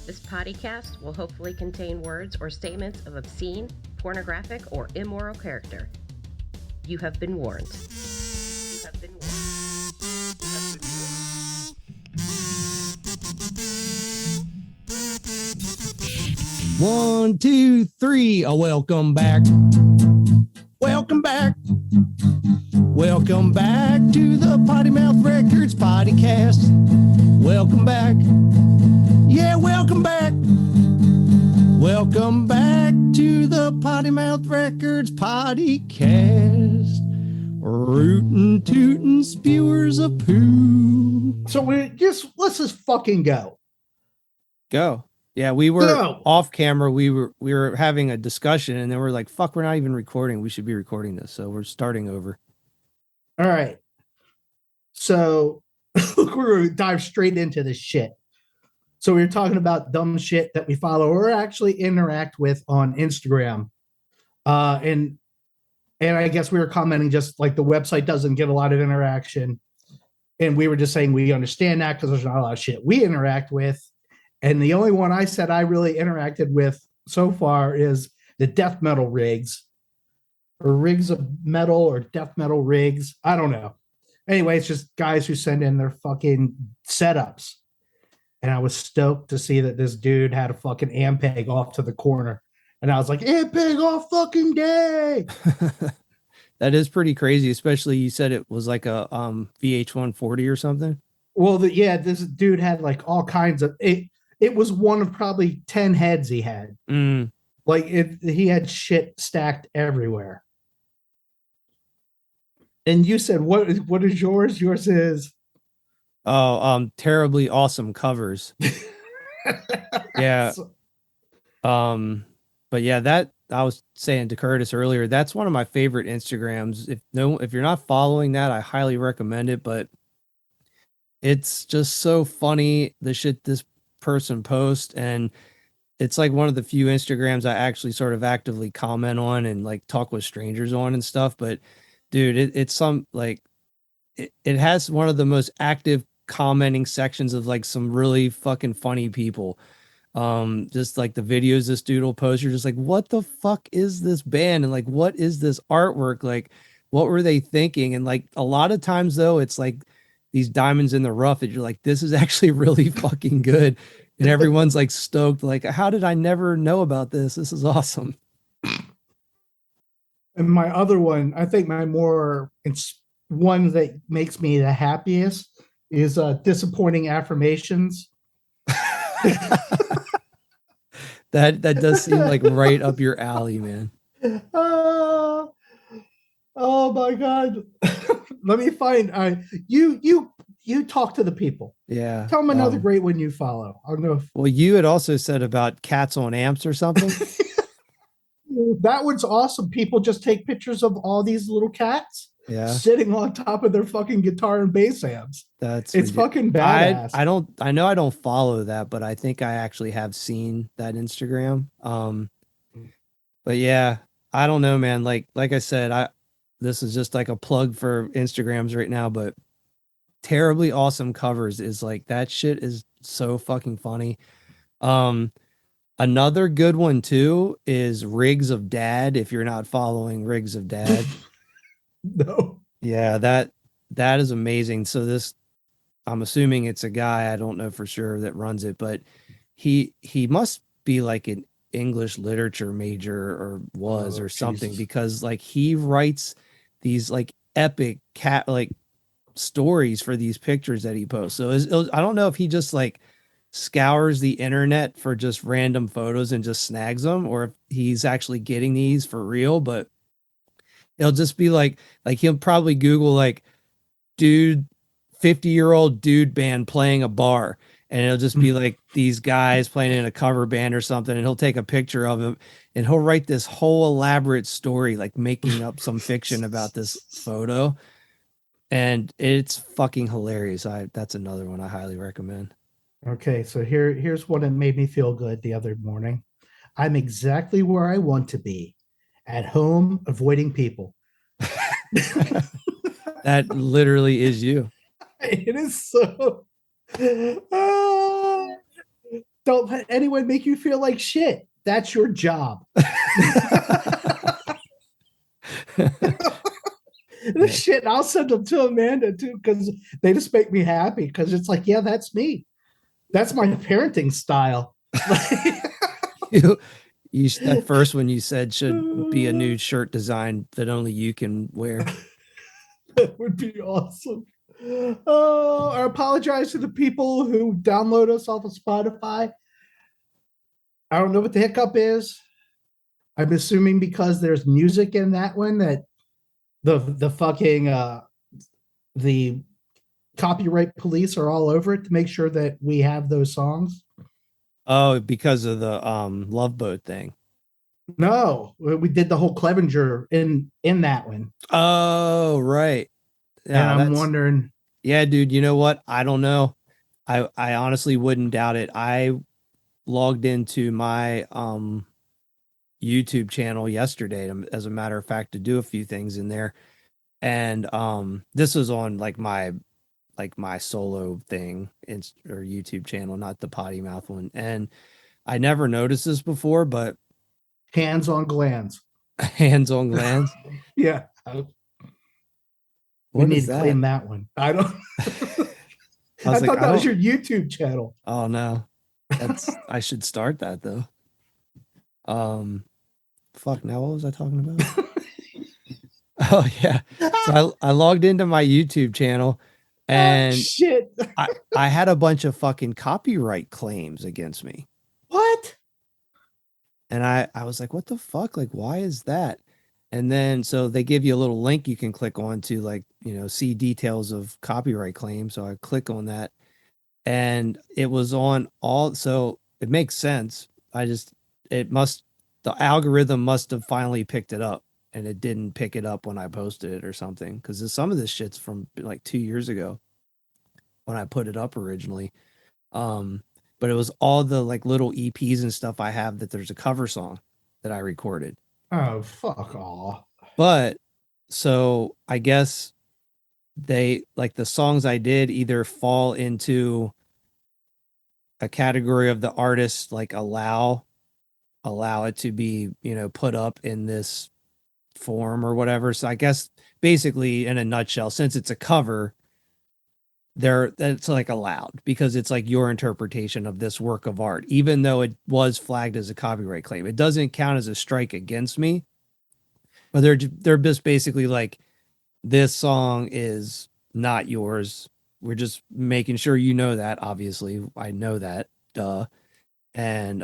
This podcast will hopefully contain words or statements of obscene, pornographic, or immoral character. You have been warned. You have been warned. You have been warned. 1, 2, 3. Welcome back. Welcome back. Welcome back to the Potty Mouth Records podcast. Welcome back. Yeah, welcome back. Welcome back to the Potty Mouth Records podcast. Rootin' tootin' spewers of poo. So let's just fucking go. Go. Yeah, we were off camera. We were having a discussion, and then we're like, "Fuck, we're not even recording. We should be recording this." So we're starting over. All right. So we're going to dive straight into this shit. So we were talking about dumb shit that we follow or actually interact with on Instagram, and I guess we were commenting just like the website doesn't get a lot of interaction, and we were just saying we understand that because there's not a lot of shit we interact with. And the only one I said I really interacted with so far is the death metal rigs, or rigs of metal, or death metal rigs. I don't know. Anyway, it's just guys who send in their fucking setups. And I was stoked to see that this dude had a fucking Ampeg off to the corner. And I was like, Ampeg all fucking day. That is pretty crazy, especially you said it was like a VH140 or something. Well, this dude had like all kinds of it. It was one of probably 10 heads he had. Like he had shit stacked everywhere. And you said, what is yours? Yours is terribly awesome covers. Yeah. But yeah, that I was saying to Curtis earlier, that's one of my favorite Instagrams. If you're not following that, I highly recommend it. But it's just so funny, the shit this person posts, and it's like one of the few Instagrams I actually sort of actively comment on and like talk with strangers on and stuff. But dude, it's some like it has one of the most active commenting sections of like some really fucking funny people. Just like the videos this dude will post, you're just like, what the fuck is this band? And like, what is this artwork? Like, what were they thinking? And like a lot of times though, it's like these diamonds in the rough that you're like, this is actually really fucking good. And everyone's like stoked. Like, how did I never know about this? This is awesome. And my other one, I think it's one that makes me the happiest is disappointing affirmations. That does seem like right up your alley, man. Oh my God. Let me find you talk to the people. Yeah. Tell them another great one you follow. I'll go. Well, you had also said about cats on amps or something. That one's awesome. People just take pictures of all these little cats sitting on top of their fucking guitar and bass amps. It's fucking badass. I know I don't follow that, but I think I actually have seen that Instagram. But yeah, I don't know, man. Like I said, this is just like a plug for Instagrams right now, but terribly awesome covers is like, that shit is so fucking funny. Another good one too is Rigs of Dad. If you're not following Rigs of Dad. No. Yeah, that is amazing. So I'm assuming it's a guy, I don't know for sure, that runs it, but he must be like an English literature major or or something, because like he writes these like epic like stories for these pictures that he posts. So I don't know if he just like scours the internet for just random photos and just snags them, or if he's actually getting these for real, but it'll just be like he'll probably Google like 50-year-old dude band playing a bar, and it'll just be like these guys playing in a cover band or something, and he'll take a picture of him and he'll write this whole elaborate story, like making up some fiction about this photo, and it's fucking hilarious. That's another one I highly recommend. Okay, so here's one that made me feel good the other morning. I'm exactly where I want to be, at home, avoiding people. That literally is you. It is so. Don't let anyone make you feel like shit. That's your job. This shit, I'll send them to Amanda too, because they just make me happy. Because it's like, yeah, that's me. That's my parenting style. That first one you said should be a new shirt design that only you can wear. That would be awesome. Oh, I apologize to the people who download us off of Spotify. I don't know what the hiccup is. I'm assuming because there's music in that one that the fucking the copyright police are all over it to make sure that we have those songs. Oh, because of the Love Boat thing. No, we did the whole Clevenger in that one. Oh, right. Yeah, and I'm wondering. Yeah, dude, you know what? I don't know. I honestly wouldn't doubt it. I logged into my YouTube channel yesterday, as a matter of fact, to do a few things in there. And this was on like my solo thing or YouTube channel, not the potty mouth one. And I never noticed this before, but Hands on glands. hands on glands. Yeah. We need to claim that one. I don't. I thought that was your YouTube channel. Oh no, I should start that though. Fuck. Now what was I talking about? Oh yeah. So I logged into my YouTube channel, and shit. I had a bunch of fucking copyright claims against me. What? And I was like, what the fuck? Like, why is that? And then so they give you a little link you can click on to, like, see details of copyright claims. So I click on that, and it was on all, so it makes sense. The algorithm must have finally picked it up, and it didn't pick it up when I posted it or something. Because some of this shit's from like 2 years ago when I put it up originally. But it was all the like little EPs and stuff I have that there's a cover song that I recorded. Oh, fuck off. But so I guess they, like, the songs I did either fall into a category of the artist, like allow it to be, put up in this form or whatever. So I guess basically in a nutshell, since it's a cover, that's like allowed because it's like your interpretation of this work of art, even though it was flagged as a copyright claim. It doesn't count as a strike against me, but they're just basically like, this song is not yours. We're just making sure you know that. Obviously, I know that, duh. And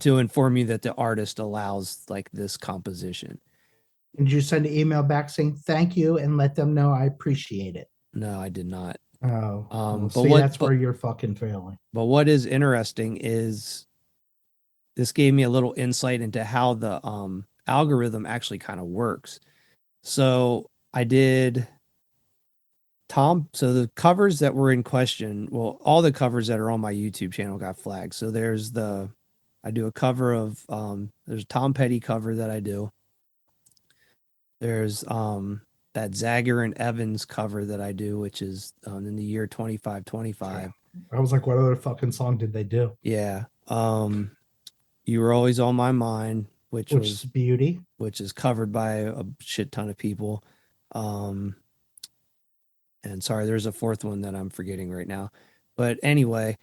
to inform you that the artist allows like this composition. Did you send an email back saying thank you and let them know I appreciate it? No, I did not. Oh, that's where you're fucking failing. But what is interesting is this gave me a little insight into how the algorithm actually kind of works. So I did so the covers that were in question, well, all the covers that are on my YouTube channel got flagged. So I do a cover of, there's a Tom Petty cover that I do. There's that Zagger and Evans cover that I do, which is in the year 2525. I was like, what other fucking song did they do? Yeah. You Were Always on My Mind, which was Beauty, which is covered by a shit ton of people. And sorry, there's a fourth one that I'm forgetting right now. But anyway,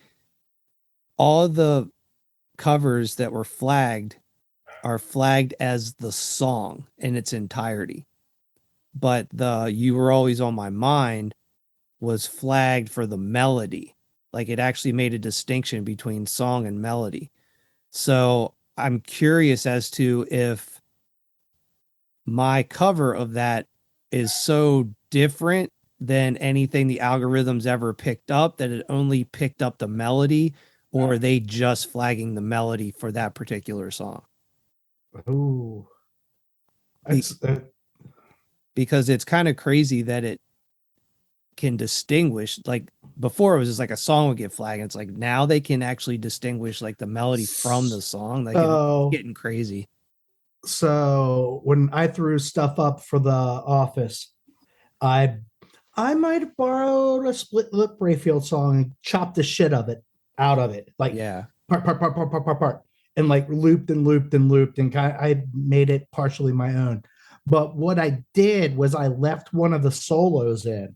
all the covers that were flagged are flagged as the song in its entirety. But the You Were Always on My Mind was flagged for the melody. Like, it actually made a distinction between song and melody. So I'm curious as to if my cover of that is so different than anything the algorithms ever picked up, that it only picked up the melody, or are they just flagging the melody for that particular song? Oh, because it's kind of crazy that it can distinguish. Like, before it was just like a song would get flagged, and it's like now they can actually distinguish like the melody from the song. Like, it's getting crazy. So when I threw stuff up for the office, I might have borrowed a Split Lip Rayfield song and chopped the shit of it. out of it, like Yeah. part, and like looped and looped and looped, and I made it partially my own. But what I did was I left one of the solos in,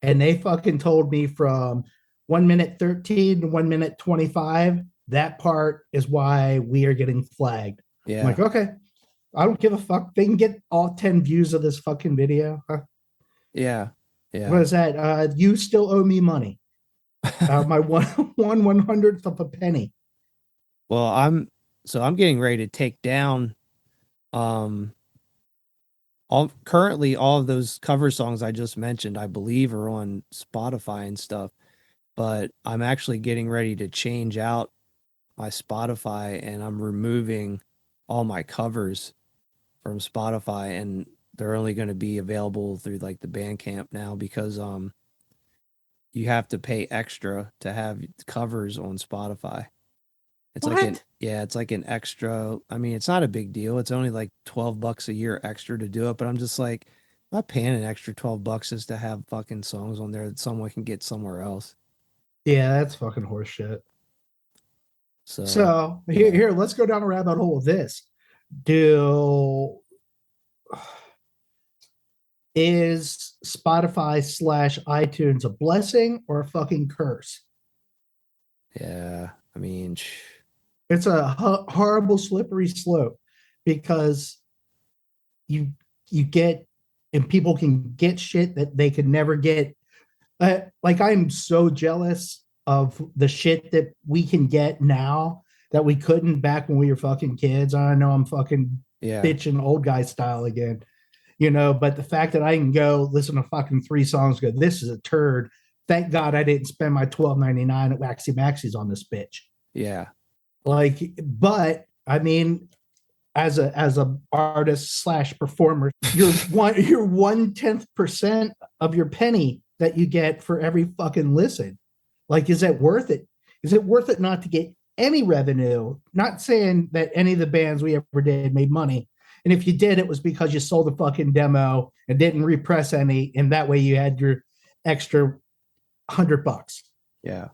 and they fucking told me from 1 minute 13 to 1 minute 25, that part is why we are getting flagged. I'm Yeah. like, okay, I don't give a fuck. They can get all 10 views of this fucking video. Yeah. Yeah. What is that? You still owe me money. My one hundredth of a penny. Well, I'm getting ready to take down um currently all of those cover songs I just mentioned, I believe are on Spotify and stuff, but I'm actually getting ready to change out my Spotify and I'm removing all my covers from Spotify, and they're only going to be available through like the Bandcamp now because you have to pay extra to have covers on Spotify. It's like What? it's like an extra. I mean, it's not a big deal. It's only like $12 a year extra to do it, but I'm just like, I'm not paying an extra $12 just to have fucking songs on there that someone can get somewhere else. Yeah, that's fucking horseshit. So So here, yeah, here, let's go down a rabbit hole of this. Do is Spotify slash iTunes a blessing or a fucking curse? yeah. I mean, It's a horrible slippery slope because you you get and people can get shit that they could never get. Like I'm so jealous of the shit that we can get now that we couldn't back when we were fucking kids. I know I'm fucking yeah, bitching old guy style again, but the fact that I can go listen to fucking 3 songs, go, this is a turd. Thank God I didn't spend my $12.99 at Waxy Maxie's on this bitch. yeah, Like, but I mean, as a artist slash performer, you're 1/10% of your penny that you get for every fucking listen. Like, is that worth it? Is it worth it not to get any revenue? Not saying that any of the bands we ever did made money. And if you did, it was because you sold a fucking demo and didn't repress any, and that way you had your extra $100. yeah.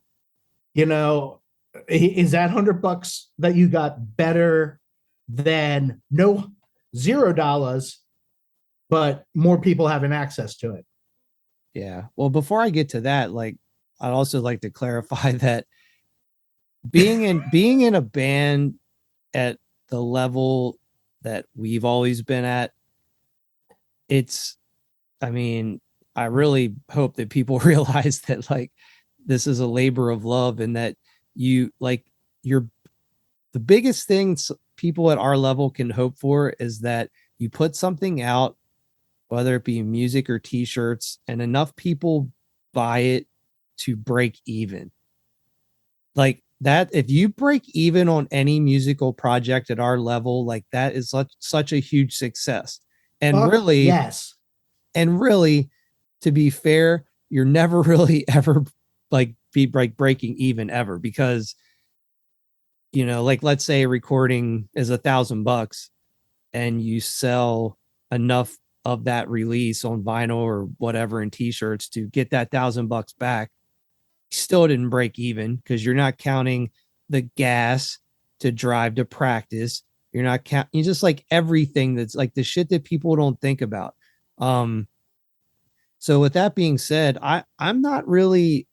Is that $100 that you got better than no $0, but more people having access to it? Yeah. Well, before I get to that, like, I'd also like to clarify that being in a band at the level that we've always been at, it's, I mean, I really hope that people realize that like this is a labor of love and that you like you're the biggest things people at our level can hope for is that you put something out, whether it be music or t-shirts, and enough people buy it to break even. Like that, if you break even on any musical project at our level, like that is such a huge success. And Fuck really, yes. and really, to be fair, you're never really ever like be like breaking even ever because like let's say a recording is $1,000 and you sell enough of that release on vinyl or whatever in t-shirts to get that $1,000 back, you still didn't break even because you're not counting the gas to drive to practice. You're not you just like everything that's like the shit that people don't think about. So with that being said, I'm not really,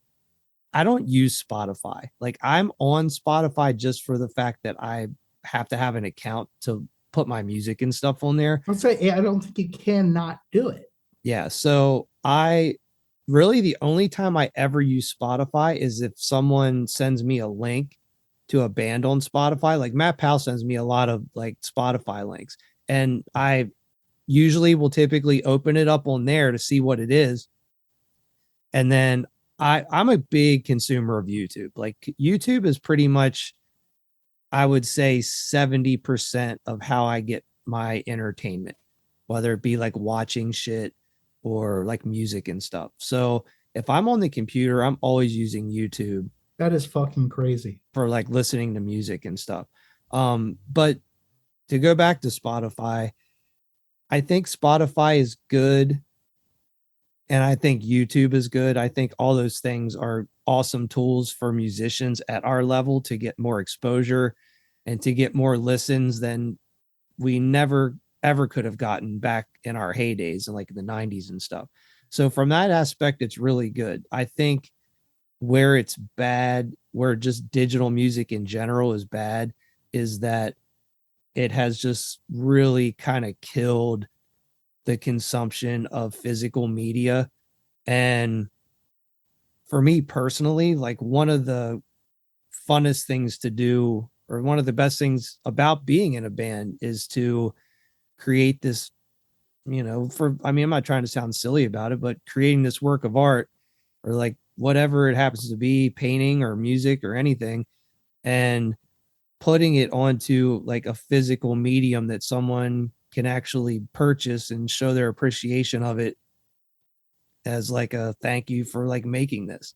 I don't use Spotify. Like I'm on Spotify just for the fact that I have to have an account to put my music and stuff on there. I'll say I don't think you can not do it. Yeah. So I really, the only time I ever use Spotify is if someone sends me a link to a band on Spotify. Like Matt Powell sends me a lot of like Spotify links, and I usually will typically open it up on there to see what it is. And then I'm a big consumer of YouTube. Like YouTube is pretty much, I would say 70% of how I get my entertainment, whether it be like watching shit or like music and stuff. So if I'm on the computer, I'm always using YouTube That is fucking crazy. for like listening to music and stuff. But to go back to Spotify, I think Spotify is good and I think YouTube is good. I think all those things are awesome tools for musicians at our level to get more exposure and to get more listens than we never ever could have gotten back in our heydays and like in the 90s and stuff. So from that aspect, it's really good. I think where it's bad, where just digital music in general is bad, is that it has just really kind of killed the consumption of physical media. And for me personally, like one of the funnest things to do, or one of the best things about being in a band, is to create this, I mean, I'm not trying to sound silly about it, but creating this work of art, or like whatever it happens to be, painting or music or anything, and putting it onto like a physical medium that someone can actually purchase and show their appreciation of it as like a thank you for like making this.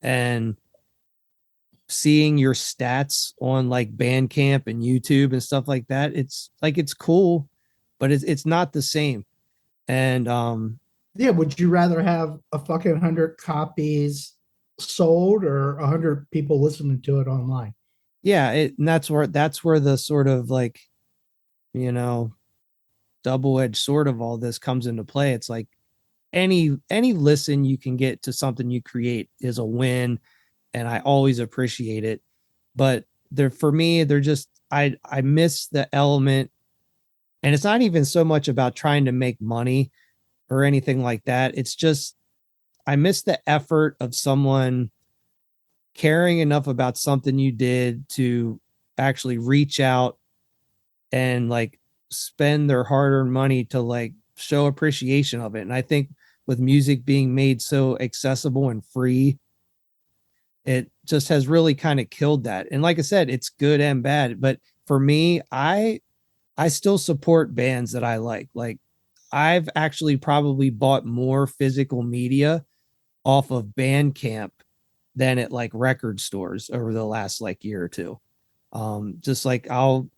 And seeing your stats on like Bandcamp and YouTube and stuff like that, it's like it's cool, but it's not the same. And Yeah, would you rather have a fucking 100 copies sold or 100 people listening to it online? yeah, and that's where the sort of like, you know, double-edged sword of all this comes into play. It's like any listen you can get to something you create is a win, and I always appreciate it. But they're, for me, they're just, I miss the element, and it's not even so much about trying to make money or anything like that. It's just I miss the effort of someone caring enough about something you did to actually reach out and like spend their hard-earned money to like show appreciation of it. And I think with music being made so accessible and free, it just has really kind of killed that. And like I said, it's good and bad, but for me, I still support bands that I like. Like I've actually probably bought more physical media off of Bandcamp than at like record stores over the last like year or two. Just like I'll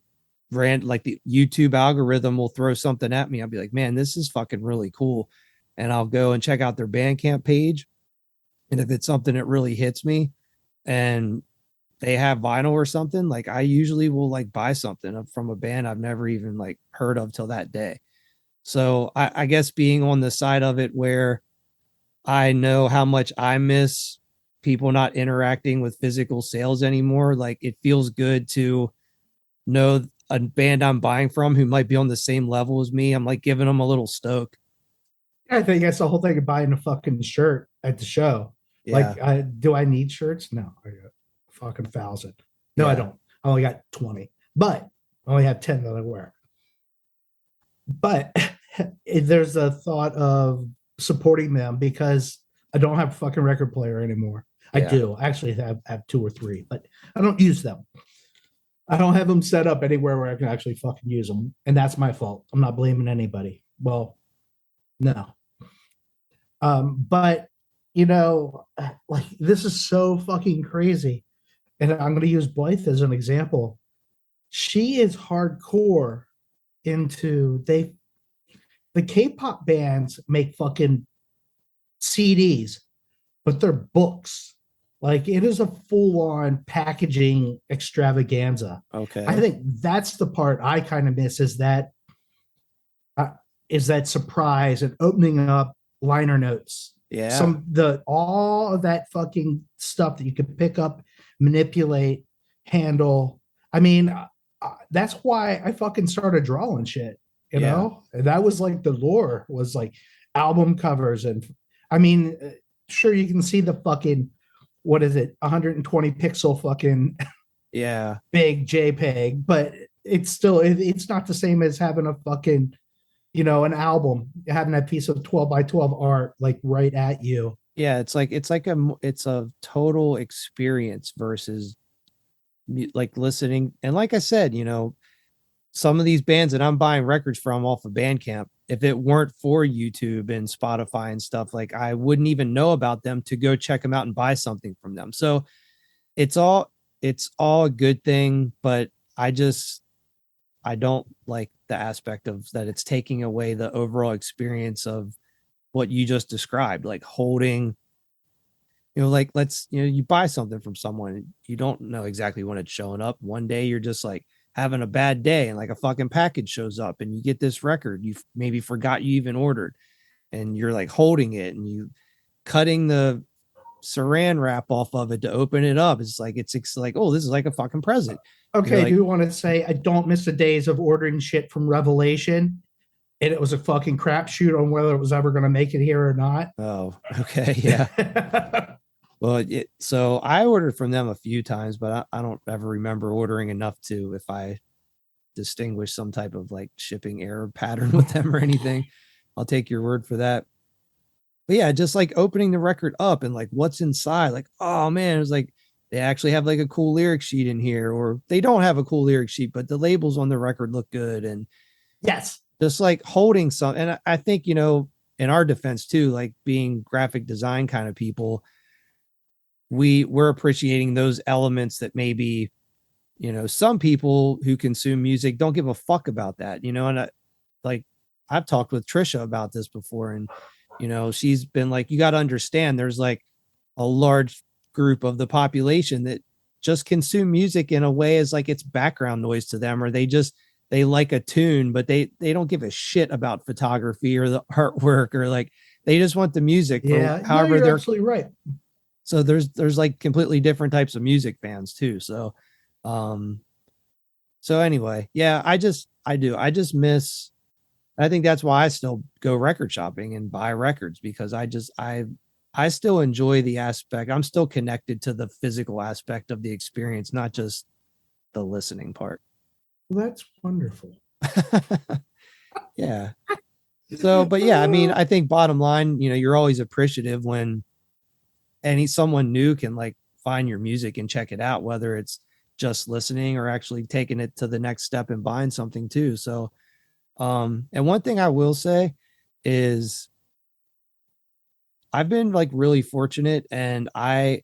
like the YouTube algorithm will throw something at me. I'll be like, man, this is fucking really cool. And I'll go and check out their Bandcamp page. And if it's something that really hits me and they have vinyl or something, like I usually will like buy something from a band I've never even like heard of till that day. So I guess being on the side of it where I know how much I miss people not interacting with physical sales anymore, like it feels good to know a band I'm buying from who might be on the same level as me. I'm like giving them a little stoke. I think that's the whole thing of buying a fucking shirt at the show. Yeah. Like, do I need shirts? No, I got fucking 1,000. No, I Yeah. don't. I only got 20, but I only have 10 that I wear. But there's a thought of supporting them because I don't have a fucking record player anymore. I Yeah. do. I actually have two or three, but I don't use them. I don't have them set up anywhere where I can actually fucking use them. And that's my fault. I'm not blaming anybody. Well, no. But like this is so fucking crazy. And I'm going to use Blythe as an example. She is hardcore into the K-pop bands make fucking CDs, but they're books. Like it is a full-on packaging extravaganza. Okay. I think that's the part I kind of miss uh, is that surprise and opening up liner notes. Yeah. All of that fucking stuff that you could pick up, manipulate, handle. I mean, that's why I fucking started drawing shit. Yeah. And that was like the lure was like album covers, and I mean, sure you can see the fucking what is it, 120 pixel fucking Yeah. big JPEG, but it's not the same as having a fucking an album, having that piece of 12 by 12 art like right at you. Yeah. It's a total experience versus like listening. And like I said, some of these bands that I'm buying records from off of Bandcamp, if it weren't for YouTube and Spotify and stuff, like I wouldn't even know about them to go check them out and buy something from them. So it's all a good thing, but I don't like the aspect of that it's taking away the overall experience of what you just described, like holding like let's, you buy something from someone, you don't know exactly when it's showing up. One day you're just like having a bad day and like a fucking package shows up and you get this record you maybe forgot you even ordered, and you're like holding it and you cutting the saran wrap off of it to open it up. It's like, oh, this is like a fucking present. You're Okay, I like, do want to say I don't miss the days of ordering shit from Revelation, and it was a fucking crapshoot on whether it was ever going to make it here or not. oh, okay, yeah. Well, so I ordered from them a few times, but I don't ever remember ordering enough to if I distinguish some type of like shipping error pattern with them or anything. I'll take your word for that. But yeah, just like opening the record up and like what's inside, like, oh man, it's like they actually have like a cool lyric sheet in here, or they don't have a cool lyric sheet, but the labels on the record look good. And Yes. just like holding some, and I think, in our defense too, like being graphic design kind of people, we're appreciating those elements that maybe, some people who consume music don't give a fuck about that, and like I've talked with Trisha about this before, and she's been like, you got to understand there's like a large group of the population that just consume music in a way as like it's background noise to them, or they like a tune, but they don't give a shit about photography or the artwork, or like they just want the music for Yeah. No, however you're they're. absolutely right. So there's like completely different types of music fans too. Um so anyway, yeah, I just miss. I think that's why I still go record shopping and buy records, because I still enjoy the aspect. I'm still connected to the physical aspect of the experience, not just the listening part. Well, that's wonderful. Yeah. So, but yeah, I mean, I think bottom line, you're always appreciative when someone new can like find your music and check it out, whether it's just listening or actually taking it to the next step and buying something too. So, and one thing I will say is I've been like really fortunate, and I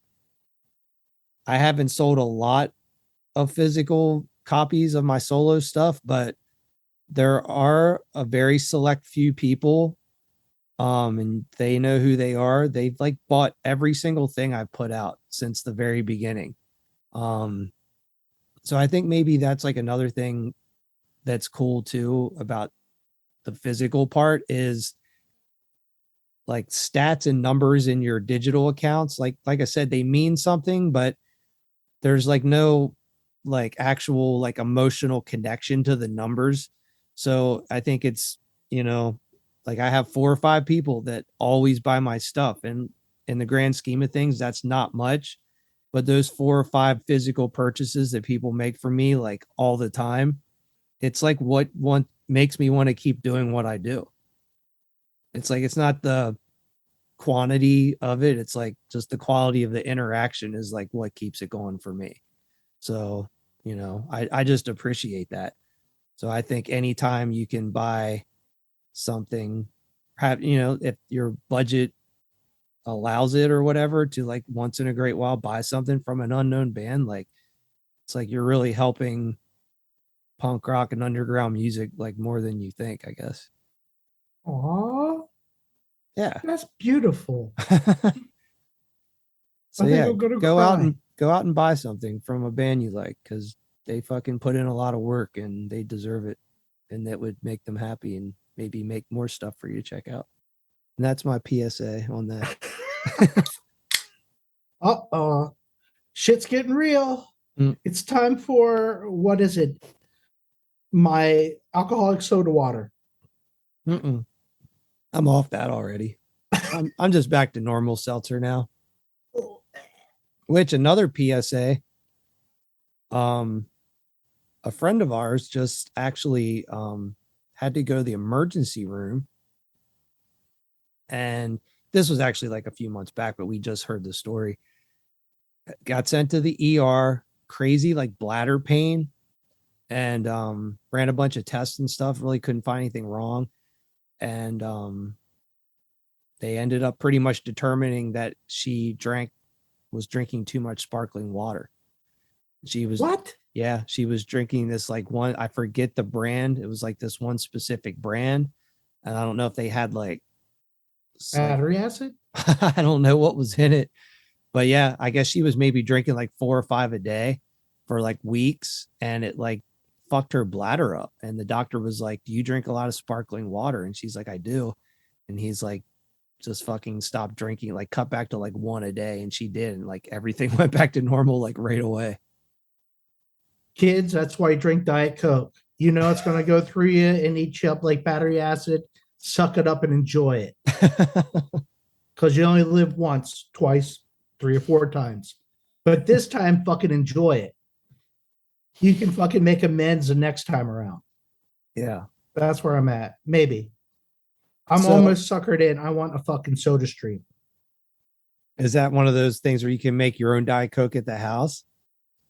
haven't sold a lot of physical copies of my solo stuff, but there are a very select few people, and they know who they are. They've like bought every single thing I've put out since the very beginning. Um, so I think maybe that's like another thing that's cool too about the physical part is like stats and numbers in your digital accounts. Like I said, they mean something, but there's like no like actual like emotional connection to the numbers. So I think it's, like I have 4 or 5 people that always buy my stuff, and in the grand scheme of things, that's not much. But those 4 or 5 physical purchases that people make for me like all the time, it's like what one makes me want to keep doing what I do. It's like it's not the quantity of it, it's like just the quality of the interaction is like what keeps it going for me. So, I just appreciate that. So I think anytime you can buy something, if your budget allows it or whatever, to like once in a great while buy something from an unknown band, like it's like you're really helping punk rock and underground music like more than you think, I guess. Aw, Yeah. that's beautiful. So I think yeah, I'm gonna go out cry. and go out and buy something from a band you like, because they fucking put in a lot of work and they deserve it, and that would make them happy and maybe make more stuff for you to check out. And that's my PSA on that. Uh-oh. Shit's getting real. Mm, It's time for what is it? My alcoholic soda water. mm-mm. I'm off that already. I'm just back to normal seltzer now. Which another PSA, um, a friend of ours just actually had to go to the emergency room, and this was actually like a few months back, but we just heard the story. Got sent to the ER, crazy like bladder pain, and ran a bunch of tests and stuff, really couldn't find anything wrong. And they ended up pretty much determining that she was drinking too much sparkling water. She was What? Yeah, she was drinking this like one, I forget the brand. It was like this one specific brand. And I don't know if they had like Battery acid? I don't know what was in it, But yeah, I guess she was maybe drinking like 4 or 5 a day for like weeks, and it like fucked her bladder up. And the doctor was like, "Do you drink a lot of sparkling water?" And she's like, "I do." And he's like, "Just fucking stop drinking, like cut back to like 1 a day." And she did, and like everything went back to normal like right away. Kids, that's why you drink Diet Coke. You know it's gonna go through you and eat you up like battery acid. Suck it up and enjoy it. Because you only live once, twice, 3 or 4 times. But this time, fucking enjoy it. You can fucking make amends the next time around. Yeah. That's where I'm at. Maybe. I'm So- almost suckered in. I want a fucking soda stream. Is that one of those things where you can make your own Diet Coke at the house?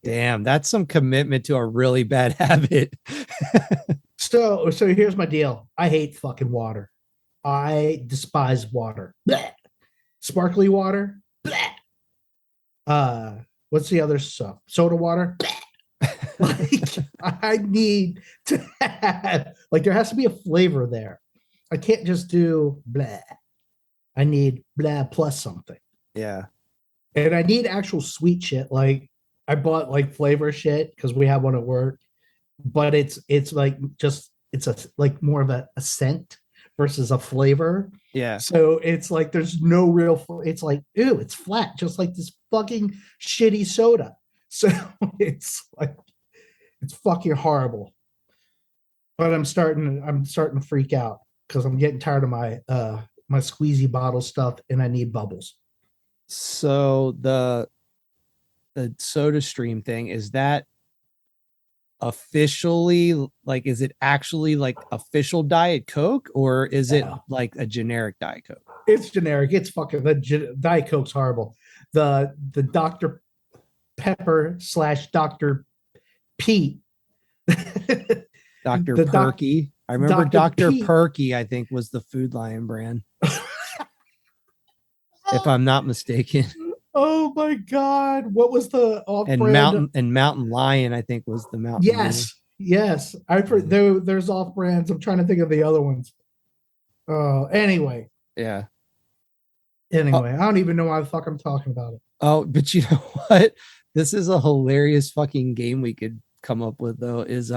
Damn, that's some commitment to a really bad habit. So here's my deal. I hate fucking water. I despise water. Blech. Sparkly water. Blech. What's the other stuff? Soda water. Like I need to have like there has to be a flavor there. I can't just do blah. I need blah plus something. Yeah. And I need actual sweet shit. Like I bought like flavor shit because we have one at work, but it's like just it's a like more of a scent versus a flavor. Yeah. So it's like there's no real. It's like ew, it's flat, just like this fucking shitty soda. So it's like it's fucking horrible. But I'm starting to freak out because I'm getting tired of my squeezy bottle stuff and I need bubbles. So the soda stream thing, is that officially like, is it actually like official Diet Coke, or is it No. like a generic Diet Coke? It's generic. It's fucking the Diet Coke's horrible. The Dr. Pepper / Dr. Pete. Dr. The doc- Perky. I remember Dr. Dr. Pete. Perky, I think, was the Food Lion brand, if I'm not mistaken. Oh my god. What was the off And brand? Mountain Lion, I think, was the Mountain Dew. Yes. I've heard there's off brands. I'm trying to think of the other ones. Anyway. Yeah. Anyway, I don't even know why the fuck I'm talking about it. Oh, but you know what? This is a hilarious fucking game we could come up with, though, is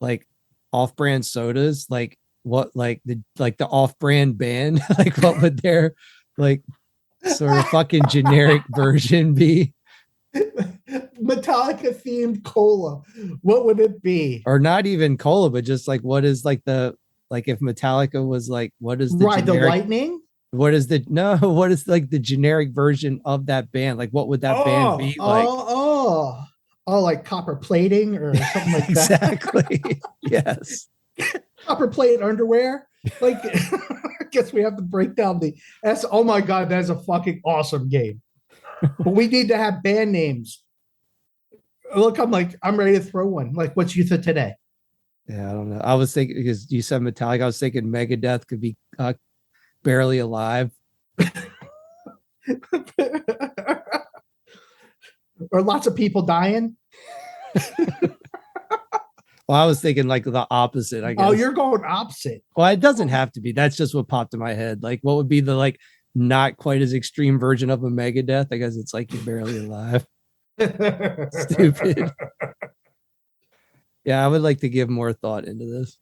like off-brand sodas, like what, like the off-brand band, like what would their like sort of fucking generic version be? Metallica themed cola. What would it be? Or not even cola, but just like what is like the, like if Metallica was like, what is the Ride the generic, Lightning? what is the no what is like the generic version of that band? Like what would that band be like? Like copper plating or something like that. Exactly. Yes. Copper plate underwear. Like, I guess we have to break down the S. Oh my god, that's a fucking awesome game. But we need to have band names. Look, I'm ready to throw one. Like, what's Youth of Today? Yeah, I don't know. I was thinking, because you said Metallica, I was thinking Megadeth could be Barely Alive. Or lots of people dying. Well, I was thinking like the opposite, I guess. Oh, you're going opposite. Well, it doesn't have to be. That's just what popped in my head. Like, what would be the like not quite as extreme version of a Megadeth? I guess it's like You're Barely Alive. Stupid. Yeah, I would like to give more thought into this.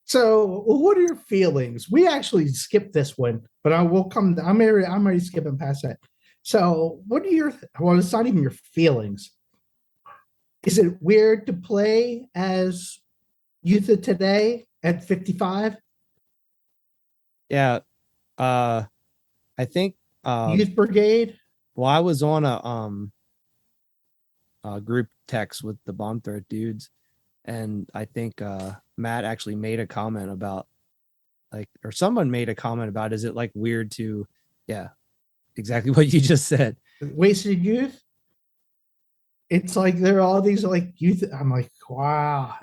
So, what are your feelings? We actually skipped this one, but I will come. I'm already skipping past that. So, what are your? Well, it's not even your feelings. Is it weird to play as Youth of Today at 55? Yeah, I think Youth Brigade. well, I was on a group text with the Bomb Threat dudes, and I think Matt actually made a comment about like, or someone made a comment about, is it like weird to, yeah, exactly what you just said. Wasted Youth. It's like there are all these like youth. I'm like, wow.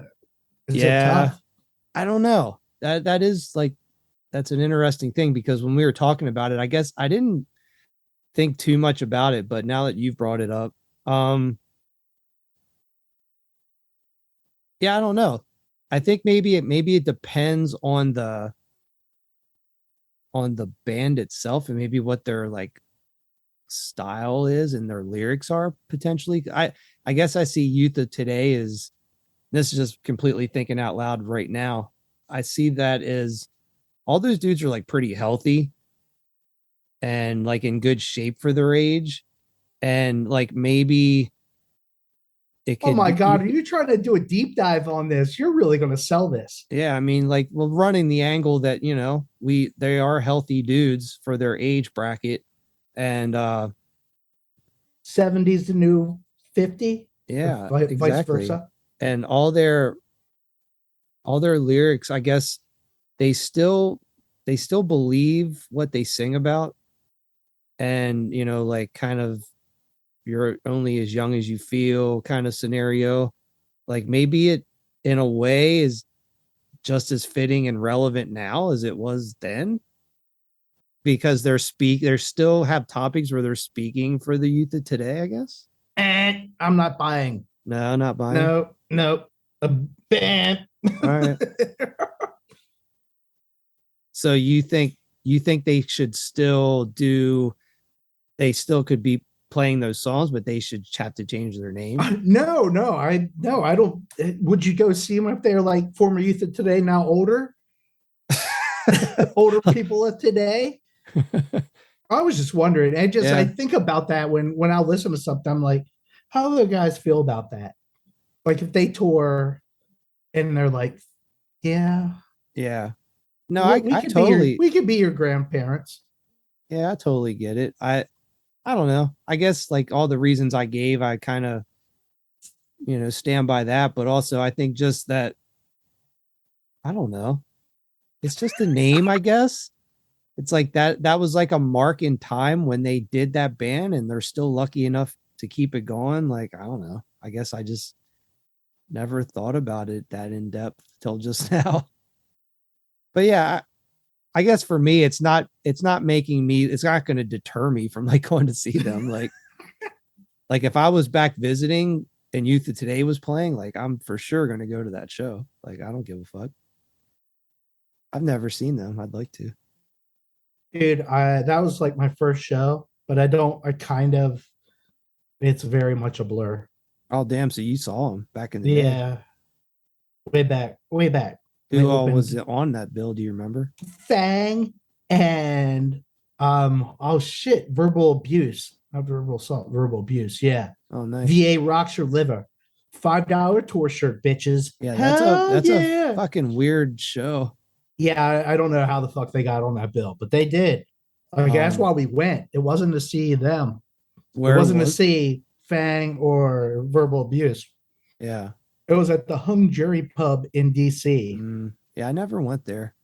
Is it tough? I don't know. That is like, that's an interesting thing, because when we were talking about it, I guess I didn't think too much about it, but now that you've brought it up, yeah, I don't know. I think maybe it depends on the band itself, and maybe what they're like style is and their lyrics are potentially. I guess I see youth of today as, this is just completely thinking out loud right now. I see that as all those dudes are like pretty healthy and like in good shape for their age. And like maybe it Oh could my be, God, are you trying to do a deep dive on this? You're really going to sell this. yeah, I mean, like, well, running the angle that, you know, they are healthy dudes for their age bracket. And 70s the new 50, yeah, or vice exactly. versa. And all their lyrics, I guess they still believe what they sing about. And, you know, like kind of you're only as young as you feel kind of scenario. Like maybe it in a way is just as fitting and relevant now as it was then, because they're still have topics where they're speaking for the youth of today, I guess. And I'm not buying. No, not buying. No. A band. All right. So you think they should still do, they still could be playing those songs, but they should have to change their name? I don't. Would you go see them if they're like former youth of today, now older? Older people of today? I was just wondering. I think about that when I listen to something, I'm like, how do the guys feel about that? Like if they tour and they're like, yeah, Yeah. No, we could be your grandparents. yeah, I totally get it. I don't know. I guess like all the reasons I gave, I kind of, you know, stand by that. But also I think just that, I don't know. It's just a name, I guess. It's like that was like a mark in time when they did that band and they're still lucky enough to keep it going. Like, I don't know. I guess I just never thought about it that in depth till just now. But yeah, I guess for me, it's not making me, it's not going to deter me from like going to see them. Like if I was back visiting and Youth of Today was playing, like I'm for sure going to go to that show. Like, I don't give a fuck. I've never seen them. I'd like to. Dude, that was like my first show, but it's very much a blur. Oh, damn. So you saw them back in the day. Yeah. Way back. Who all was on that bill? Do you remember? Fang and oh shit, verbal abuse. Not verbal assault, verbal abuse. Yeah. Oh, nice. VA rocks your liver. $5 tour shirt, bitches. Yeah, that's a fucking weird show. Yeah, I don't know how the fuck they got on that bill, but they did. I mean, that's why we went. It wasn't to see them. It wasn't to see Fang or verbal abuse. Yeah. It was at the Hung Jury Pub in DC. Yeah, I never went there.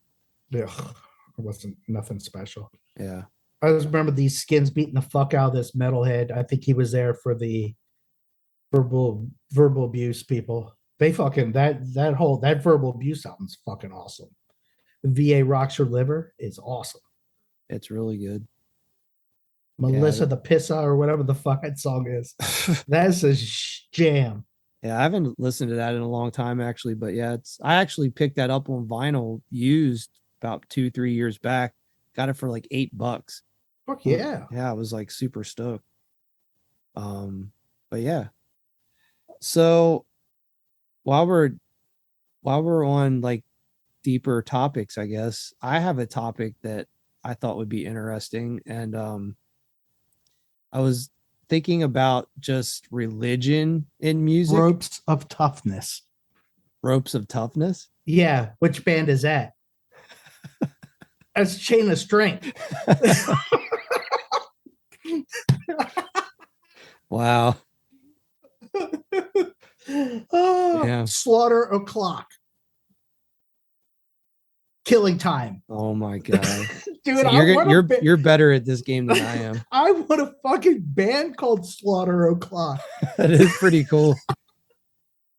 Ugh, it wasn't nothing special. Yeah. I just remember these skins beating the fuck out of this metalhead. I think he was there for the verbal abuse people. They fucking that verbal abuse album's fucking awesome. VA Rocks Your Liver is awesome. It's really good. Melissa the Pissa or whatever the fuck that song is. That's a jam. Yeah, I haven't listened to that in a long time actually, but yeah, I actually picked that up on vinyl used about 2-3 years back. Got it for like $8. Fuck yeah. Yeah, I was like super stoked. But yeah. So while we're on like deeper topics, I guess I have a topic that I thought would be interesting, and I was thinking about just religion in music. Ropes of Toughness. Ropes of Toughness? Yeah. Which band is that? That's Chain of Strength. Wow. Yeah. Slaughter O'Clock. Killing Time. Oh my god. Dude, so you're better at this game than I am. I want a fucking band called Slaughter O'Clock. That is pretty cool.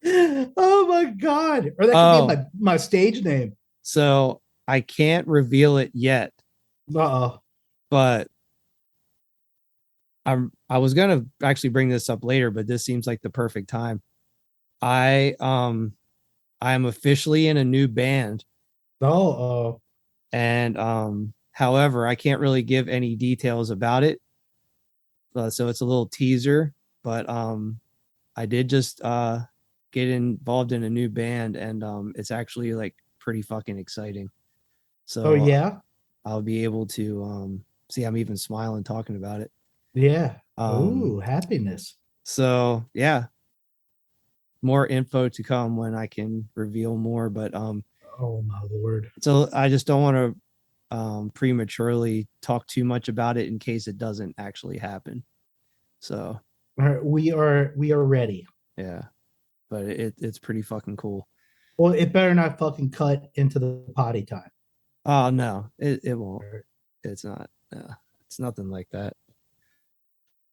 Oh my god. Or that could be my stage name. So I can't reveal it yet. But I was gonna actually bring this up later, but this seems like the perfect time. I am officially in a new band. And however, I can't really give any details about it. So it's a little teaser, but I did just get involved in a new band, and it's actually like pretty fucking exciting. So Oh yeah, I'll be able to see, I'm even smiling talking about it. yeah. Um Ooh, happiness. so yeah, more info to come when I can reveal more, but Oh my lord. so I just don't want to prematurely talk too much about it in case it doesn't actually happen. So All right, we are ready. yeah, but it's pretty fucking cool. Well, it better not fucking cut into the potty time. Oh no, it won't. It's not. It's nothing like that.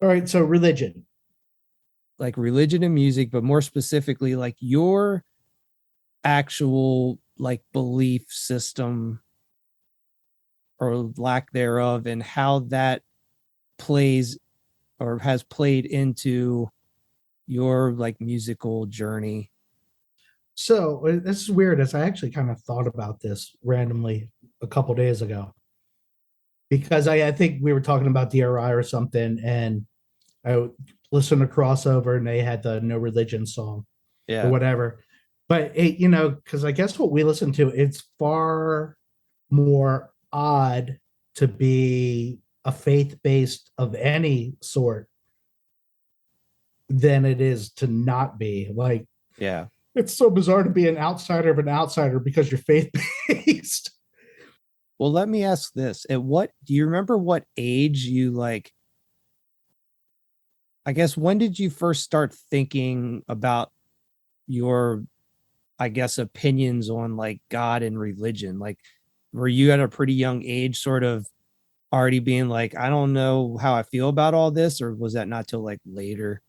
All right, so religion. Like religion and music, but more specifically, like your actual like belief system or lack thereof, and how that plays or has played into your like musical journey. So this is weird, as I actually kind of thought about this randomly a couple days ago because I think we were talking about DRI or something, and I listened to Crossover and they had the No Religion song or Yeah. whatever. But because I guess what we listen to, it's far more odd to be a faith-based of any sort than it is to not be. Like, Yeah. it's so bizarre to be an outsider of an outsider because you're faith-based. Well, let me ask this. At what do you remember what age you like, I guess, when did you first start thinking about your, I guess, opinions on like God and religion? Like, were you at a pretty young age sort of already being like, I don't know how I feel about all this, or was that not till like later?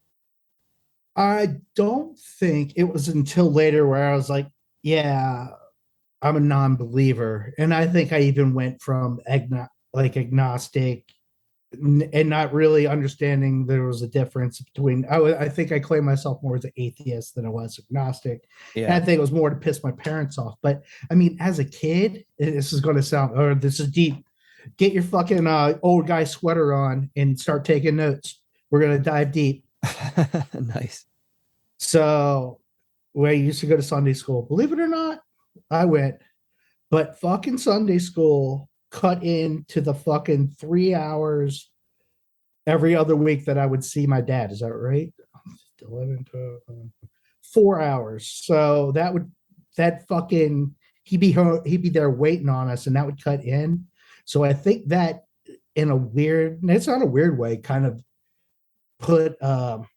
I don't think it was until later where I was like, yeah, I'm a non-believer. And I think I even went from agnostic and not really understanding there was a difference between. I think I claim myself more as an atheist than I was agnostic. And I Yeah. think it was more to piss my parents off. But I mean, as a kid, this is going to sound, or this is deep. Get your fucking old guy sweater on and start taking notes. We're going to dive deep. Nice. So, where I used to go to Sunday school, believe it or not, I went, but fucking Sunday school cut into the fucking 3 hours every other week that I would see my dad. Is that right? 11 to 4 hours. So that fucking, he'd be there waiting on us, and that would cut in. So I think that in a weird, it's not a weird way, kind of put what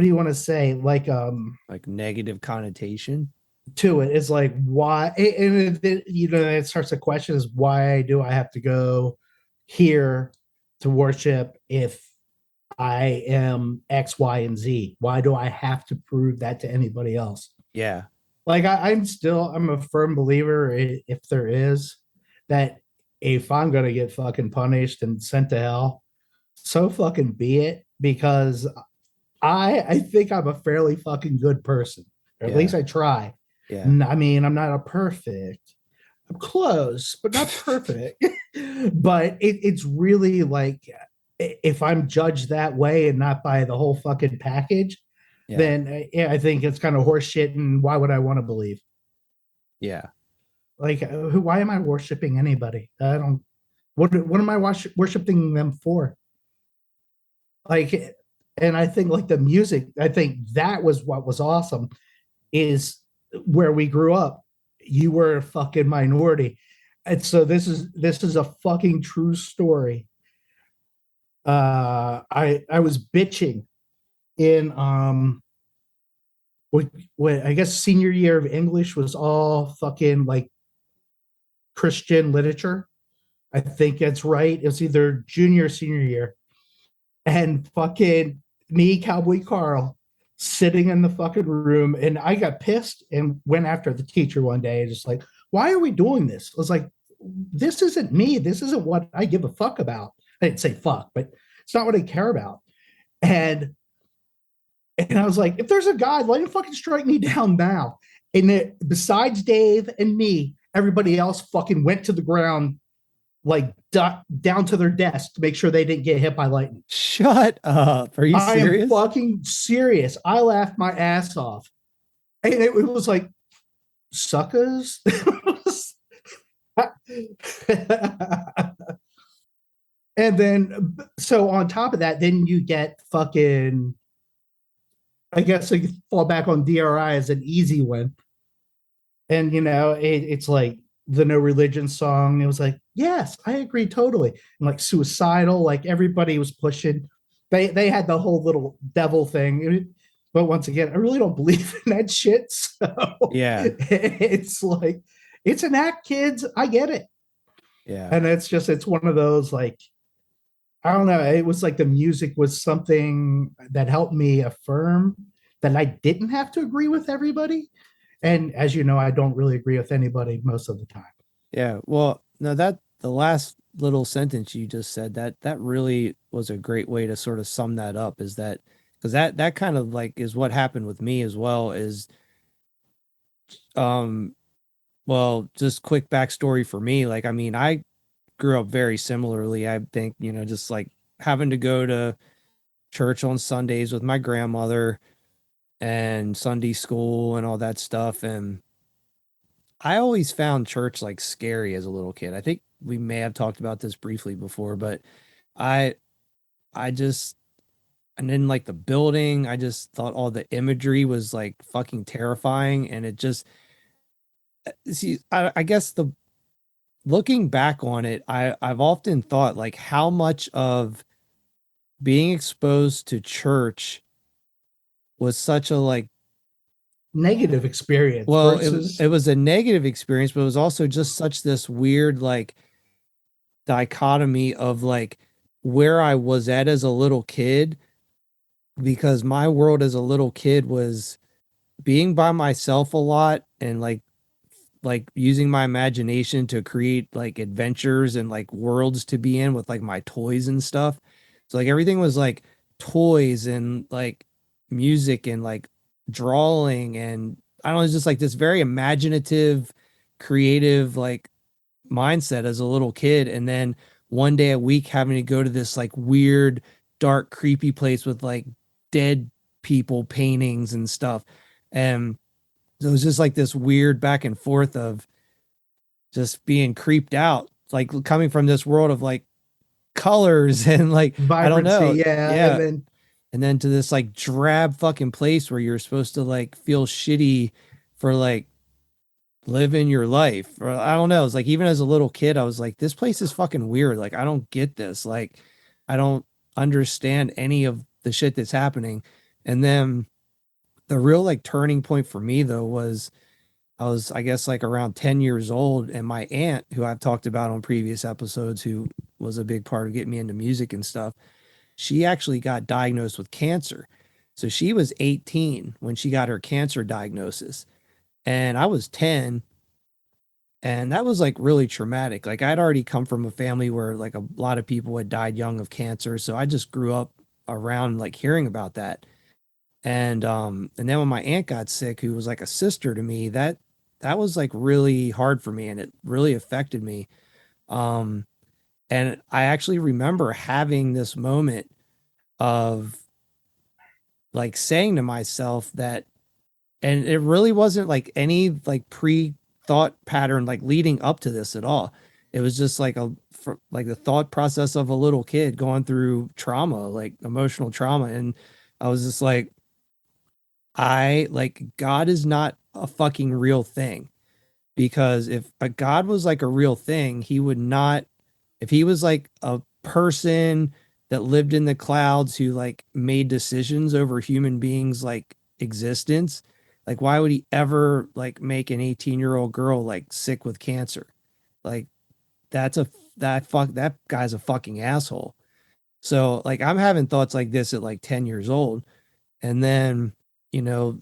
do you want to say, Like negative connotation. to it. It's like, why, and it starts the question is, why do I have to go here to worship if I am X, Y, and Z? Why do I have to prove that to anybody else? Yeah. Like, I'm a firm believer, if there is, that if I'm gonna get fucking punished and sent to hell, so fucking be it, because I think I'm a fairly fucking good person, or at Yeah. least I try. Yeah. I mean, I'm not a perfect. I'm close, but not perfect. But it's really like, if I'm judged that way and not by the whole fucking package, Yeah. then yeah, I think it's kind of horseshit. And why would I want to believe? Yeah. Like, why am I worshiping anybody? I don't. What am I worshiping them for? Like, and I think like the music, I think that was what was awesome, is where we grew up. You were a fucking minority. And so this is a fucking true story. I was bitching in what I guess senior year of English was all fucking like Christian literature. I think that's right. It was either junior or senior year. And fucking me, Cowboy Carl, sitting in the fucking room, and I got pissed and went after the teacher one day, just like, why are we doing this? I was like, this isn't me. This isn't what I give a fuck about. I didn't say fuck, but it's not what I care about. And I was like, if there's a God, let him fucking strike me down now. And besides Dave and me, everybody else fucking went to the ground like down to their desk to make sure they didn't get hit by lightning. Shut up. Are you I am serious? fucking serious. I laughed my ass off. And it was like, suckers. And then, so on top of that, then you get fucking, I guess you fall back on DRI as an easy one. And, it's like the No Religion song. It was like, yes, I agree totally. And like Suicidal, like everybody was pushing. They had the whole little devil thing. But once again, I really don't believe in that shit. So Yeah. it's like, it's an act, kids. I get it. Yeah. And it's one of those like, I don't know. It was like the music was something that helped me affirm that I didn't have to agree with everybody. And as you know, I don't really agree with anybody most of the time. Yeah. Well, no, that the last little sentence you just said, that really was a great way to sort of sum that up, is that because that kind of like is what happened with me as well, is um well, just quick backstory for me. Like, I mean, I grew up very similarly. I think, just like having to go to church on Sundays with my grandmother and Sunday school and all that stuff. And I always found church like scary as a little kid. I think we may have talked about this briefly before, but I I just I didn't like the building. I just thought all the imagery was like fucking terrifying, and it just see I guess the looking back on it, I've often thought like how much of being exposed to church was such a like Negative experience well, versus it was a negative experience, but it was also just such this weird like dichotomy of like where I was at as a little kid, because my world as a little kid was being by myself a lot and like using my imagination to create like adventures and like worlds to be in with like my toys and stuff. So like everything was like toys and like music and like drawing, and I don't know, it's just like this very imaginative, creative like mindset as a little kid. And then one day a week having to go to this like weird, dark, creepy place with like dead people paintings and stuff. And so it was just like this weird back and forth of just being creeped out, like coming from this world of like colors and like, I don't vibrancy. know. Yeah. And Yeah. then And then to this like drab fucking place where you're supposed to like feel shitty for like living your life. Or I don't know. It's like even as a little kid, I was like, this place is fucking weird. Like, I don't get this. Like, I don't understand any of the shit that's happening. And then the real like turning point for me though was I was, I guess, like around 10 years old, and my aunt, who I've talked about on previous episodes, who was a big part of getting me into music and stuff, she actually got diagnosed with cancer. So she was 18 when she got her cancer diagnosis, and I was 10. And that was like really traumatic. Like I'd already come from a family where like a lot of people had died young of cancer. So I just grew up around like hearing about that. And then when my aunt got sick, who was like a sister to me, that was like really hard for me, and it really affected me. Um and I actually remember having this moment of like saying to myself that, and it really wasn't like any like pre-thought pattern like leading up to this at all. It was just like like the thought process of a little kid going through trauma, like emotional trauma. And I was just like, I like God is not a fucking real thing, because if a God was like a real thing, he would not, if he was like a person that lived in the clouds who like made decisions over human beings like existence, like why would he ever like make an 18-year-old girl like sick with cancer? Like that's a that guy's a fucking asshole. So like I'm having thoughts like this at like 10 years old. And then,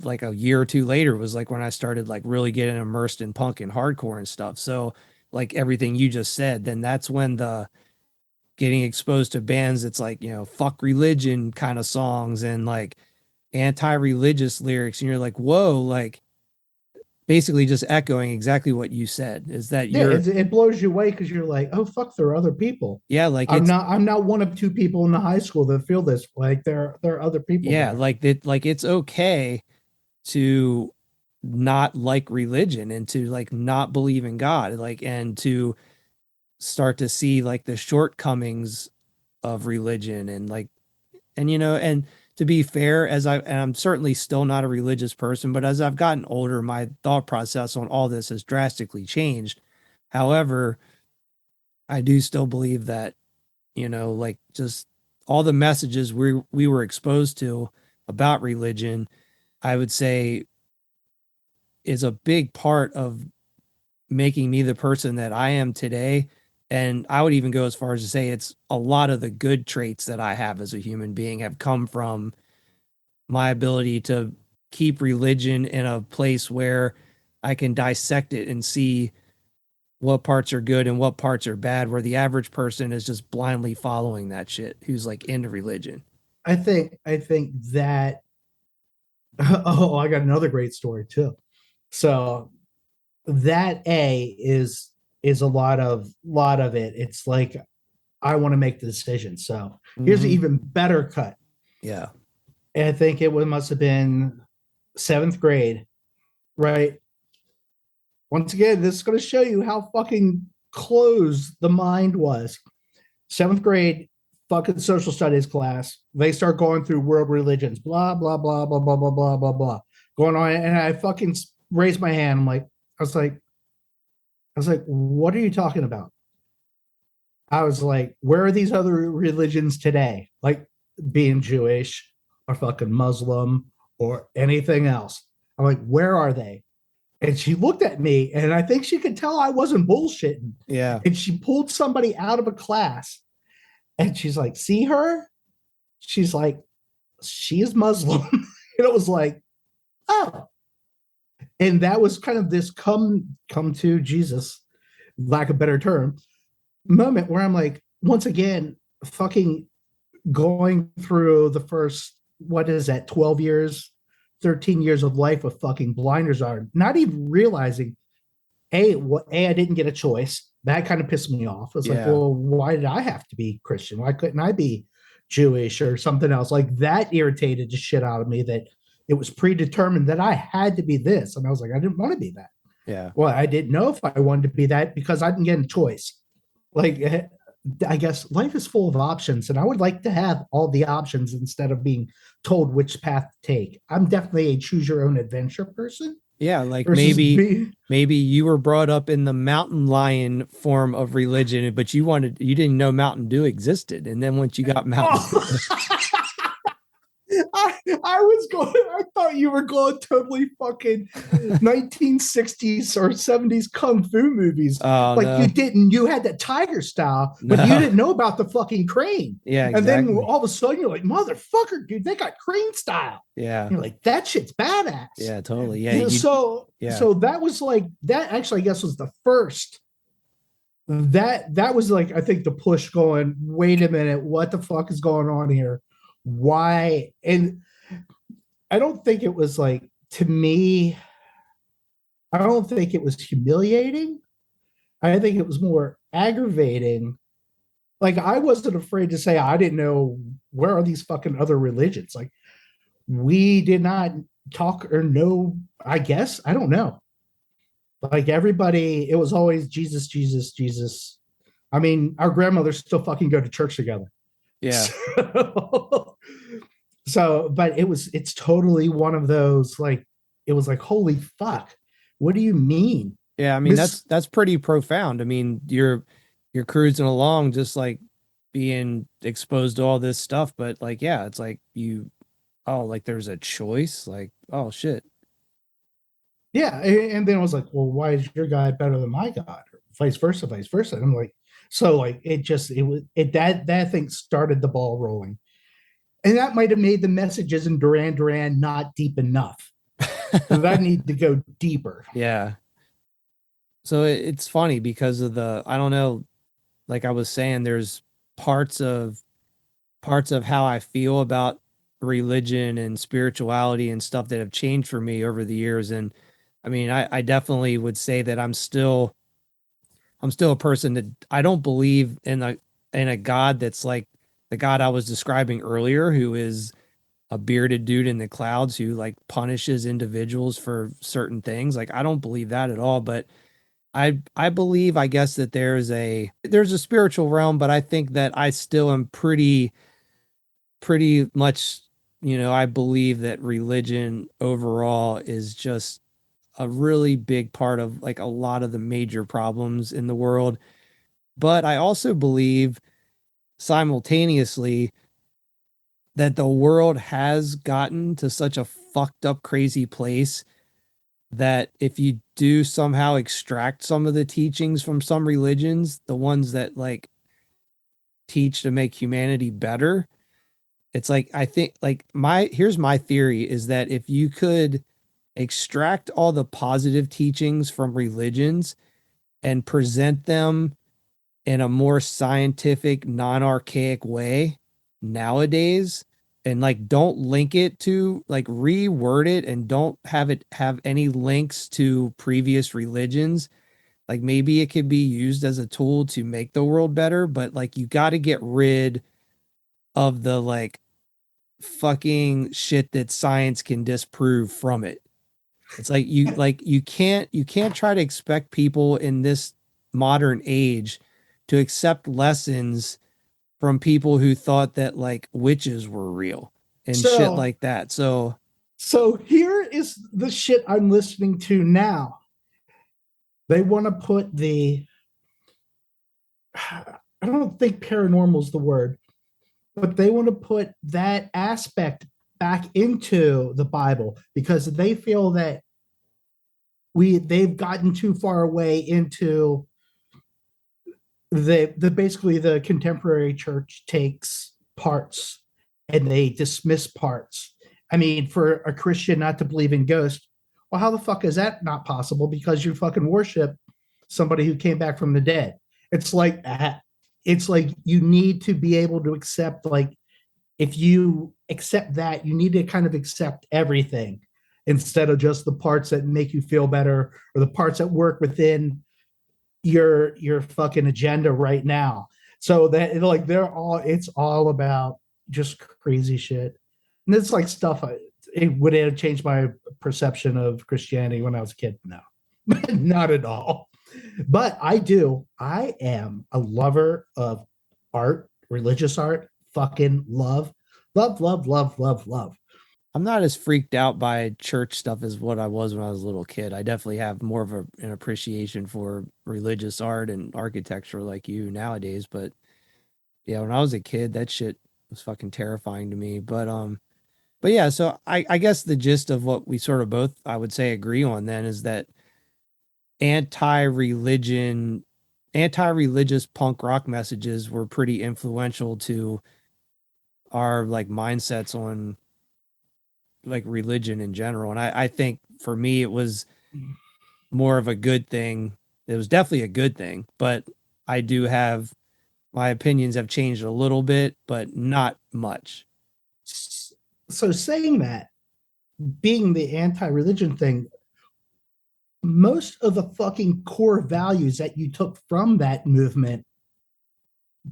like a year or two later was like when I started like really getting immersed in punk and hardcore and stuff. So like everything you just said, then that's when the getting exposed to bands that's like, fuck religion kind of songs and like anti-religious lyrics. And you're like, whoa, like basically just echoing exactly what you said, is that Yeah, you're, it blows you away because you're like, oh fuck, there are other people. yeah, like I'm not one of two people in the high school that feel this. Like there are other people yeah, there. like that, like it's okay to not like religion and to like not believe in God, like, and to start to see like the shortcomings of religion and like, and and to be fair, and I'm certainly still not a religious person, but as I've gotten older, my thought process on all this has drastically changed. However, I do still believe that, like just all the messages we were exposed to about religion, I would say is a big part of making me the person that I am today. And I would even go as far as to say it's a lot of the good traits that I have as a human being have come from my ability to keep religion in a place where I can dissect it and see what parts are good and what parts are bad, where the average person is just blindly following that shit who's like into religion. I think that oh, I got another great story too. So that is a lot of it. It's like I want to make the decision. So here's an Mm-hmm. even better cut. Yeah. I think must have been seventh grade, right? Once again, this is going to show you how fucking closed the mind was. Seventh grade, fucking social studies class. They start going through world religions, blah, blah, blah, blah, blah, blah, blah, blah, blah, going on. And I fucking raised my hand. I was like, what are you talking about? I was like, where are these other religions today? Like being Jewish or fucking Muslim or anything else. I'm like, where are they? And she looked at me, and I think she could tell I wasn't bullshitting. Yeah. And she pulled somebody out of a class, and she's like, see her? She's like, she is Muslim. And it was like, oh. And that was kind of this come to Jesus, lack of a better term, moment where I'm like, once again, fucking going through the first, what is that, 12 years, 13 years of life with fucking blinders on, not even realizing, I didn't get a choice. That kind of pissed me off. It's like, Yeah. well, why did I have to be Christian? Why couldn't I be Jewish or something else? Like that irritated the shit out of me that it was predetermined that I had to be this. And I was like, I didn't want to be that. Yeah. Well, I didn't know if I wanted to be that because I didn't get a choice. Like, I guess life is full of options, and I would like to have all the options instead of being told which path to take. I'm definitely a choose your own adventure person Yeah. Like versus maybe you were brought up in the mountain lion form of religion, but you didn't know Mountain Dew existed. And then once you got Mountain Dew, Oh. I was going, I thought you were going totally fucking 1960s or 70s kung fu movies. oh Like no, you had that tiger style, but you no. didn't know about the fucking crane. Yeah, And then exactly. all of a sudden you're like, motherfucker, dude, they got crane style. Yeah. You're like, that shit's badass. Yeah, totally. Yeah. Yeah, Yeah. so that was like, that actually, I guess was the first that was like, I think the push going, wait a minute, what the fuck is going on here? Why? And I don't think it was like, to me, I don't think it was humiliating. I think it was more aggravating. Like I wasn't afraid to say I didn't know where are these fucking other religions. Like we did not talk or know, I guess. I don't know. Like everybody, it was always Jesus, Jesus, Jesus. I mean, our grandmothers still fucking go to church together. Yeah. So, but it's totally one of those, like, it was like, holy fuck, what do you mean? Yeah. I mean, Miss, that's pretty profound. I mean, you're cruising along just like being exposed to all this stuff, but like, yeah, it's like oh, like there's a choice. Like, oh shit. yeah. And then I was like, well, why is your God better than my God? Or vice versa, vice versa. And I'm like, so like, that thing started the ball rolling. And that might have made the messages in Duran Duran not deep enough. That need to go deeper. Yeah. So it's funny because of I don't know, like I was saying, there's parts of how I feel about religion and spirituality and stuff that have changed for me over the years. And I mean, I definitely would say that I'm still a person that I don't believe in a God that's like the God I was describing earlier, who is a bearded dude in the clouds who like punishes individuals for certain things. Like I don't believe that at all, but I believe, I guess, that there's a spiritual realm, but I think that I still am pretty much, I believe that religion overall is just a really big part of like a lot of the major problems in the world. But I also believe simultaneously that the world has gotten to such a fucked up, crazy place that if you do somehow extract some of the teachings from some religions, the ones that like teach to make humanity better, it's like I think like my here's my theory is that if you could extract all the positive teachings from religions and present them in a more scientific, non-archaic way nowadays, and like don't link it to like reword it and don't have it have any links to previous religions, like maybe it could be used as a tool to make the world better, but like you got to get rid of the like fucking shit that science can disprove from it. It's like you can't try to expect people in this modern age to accept lessons from people who thought that like witches were real and shit So like that. So so here is the shit I'm listening to now. They want to put the I don't think paranormal is the word, but they want to put that aspect back into the Bible because they feel that they've gotten too far away into the basically the contemporary church takes parts and they dismiss parts. I mean, for a Christian not to believe in ghosts, well, how the fuck is that not possible? Because you fucking worship somebody who came back from the dead. It's like that. It's like you need to be able to accept, like, if you accept that, you need to kind of accept everything instead of just the parts that make you feel better or the parts that work within your fucking agenda right now. So that like they're all it's all about just crazy shit. And it's like stuff it would have changed my perception of Christianity when I was a kid. No. Not at all. But I am a lover of art, religious art, fucking love, love, love, love, love, love. I'm not as freaked out by church stuff as what I was when I was a little kid. I definitely have more of an appreciation for religious art and architecture like you nowadays. But yeah, when I was a kid, that shit was fucking terrifying to me. But yeah, so I guess the gist of what we sort of both, I would say, agree on then is that anti-religion, anti-religious punk rock messages were pretty influential to our like mindsets on like religion in general. And I think for me, it was more of a good thing. It was definitely a good thing, but I do have my opinions have changed a little bit, but not much. So saying that, being the anti-religion thing, most of the fucking core values that you took from that movement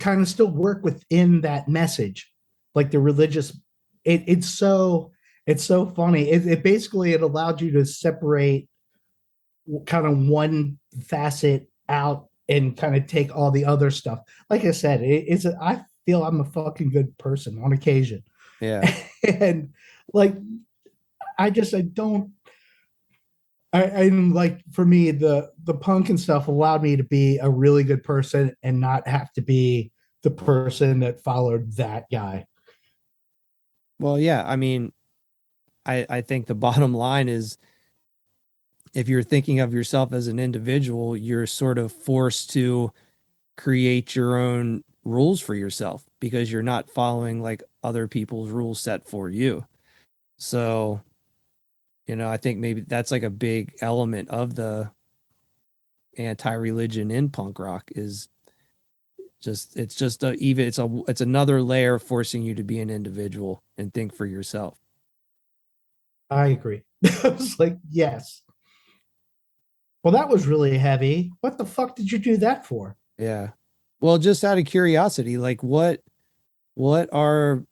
kind of still work within that message, like the religious. It's so funny. It basically it allowed you to separate kind of one facet out and kind of take all the other stuff. Like I said, I feel I'm a fucking good person on occasion, Yeah. and like I don't I'm like for me the punk and stuff allowed me to be a really good person and not have to be the person that followed that guy. Well, yeah, I mean, I think the bottom line is if you're thinking of yourself as an individual, you're sort of forced to create your own rules for yourself because you're not following like other people's rules set for you. So, I think maybe that's like a big element of the anti-religion in punk rock is just it's just a even it's another layer forcing you to be an individual and think for yourself. I agree. I was like, yes. Well, that was really heavy. What the fuck did you do that for? Yeah. Well, just out of curiosity, like what are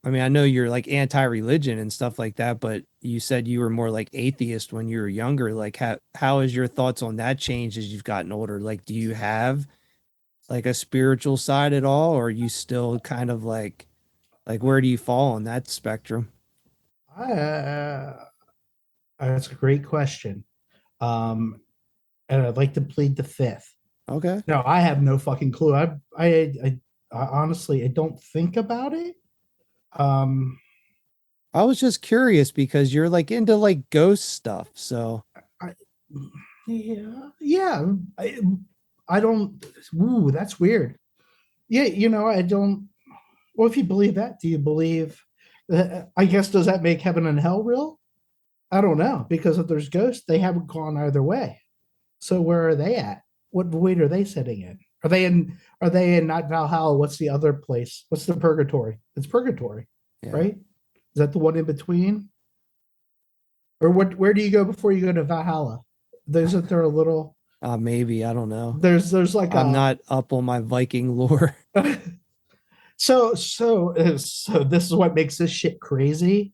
I mean, I know you're like anti-religion and stuff like that, but you said you were more like atheist when you were younger. Like how has your thoughts on that changed as you've gotten older? Like do you have like a spiritual side at all, or are you still kind of like where do you fall on that spectrum? Uh, that's a great question. Um, and I'd like to plead the fifth. Okay. No, I have no fucking clue. I honestly, I don't think about it. Um, I was just curious because you're like into like ghost stuff. So, I, yeah. I don't. Ooh, that's weird. Yeah, I don't. Well, if you believe that, do you believe? I guess does that make heaven and hell real? I don't know because if there's ghosts, they haven't gone either way. So where are they at? What void are they sitting in? Are they in? Are they in not Valhalla? What's the other place? What's the purgatory? It's purgatory, yeah. right? Is that the one in between? Or what? Where do you go before you go to Valhalla? Isn't there a little? Maybe, I don't know. There's like I'm a. not up on my Viking lore. So this is what makes this shit crazy.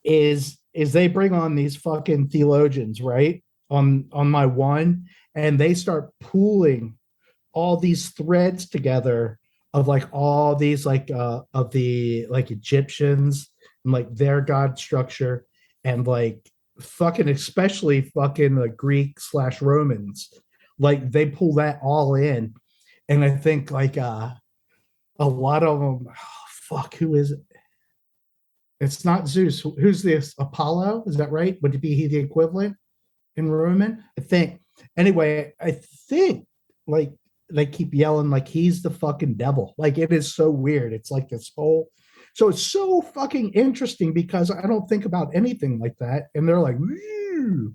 Is they bring on these fucking theologians, right? On my one, and they start pooling all these threads together of like all these like of the like Egyptians and like their god structure and like fucking especially fucking the Greek slash Romans. Like they pull that all in. And I think like a lot of them, oh, fuck, who is it? It's not Zeus. Who's this? Apollo? Is that right? Would it be he the equivalent in Roman? I think. Anyway, I think like they keep yelling like he's the fucking devil. Like it is so weird. It's like this whole. So it's so fucking interesting because I don't think about anything like that, and they're like, woo.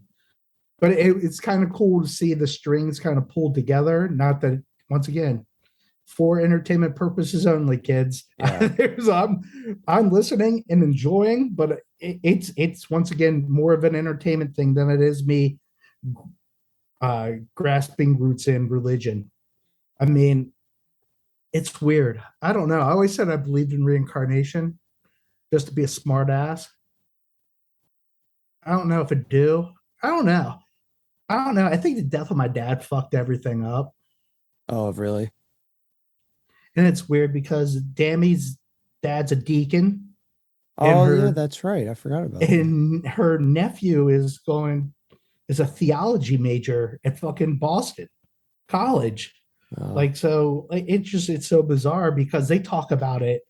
But it's kind of cool to see the strings kind of pulled together. Not that once again, for entertainment purposes only, kids. Yeah. I'm listening and enjoying, but it's once again more of an entertainment thing than it is me grasping roots in religion. I mean, it's weird. I don't know. I always said I believed in reincarnation just to be a smart ass. I don't know if I do. I don't know. I don't know. I think the death of my dad fucked everything up. Oh, really? And it's weird because Dammy's dad's a deacon and Oh, yeah, her that's right. I forgot about that. and her nephew is a theology major at fucking Boston College. Oh, Like so like, it's so bizarre because they talk about it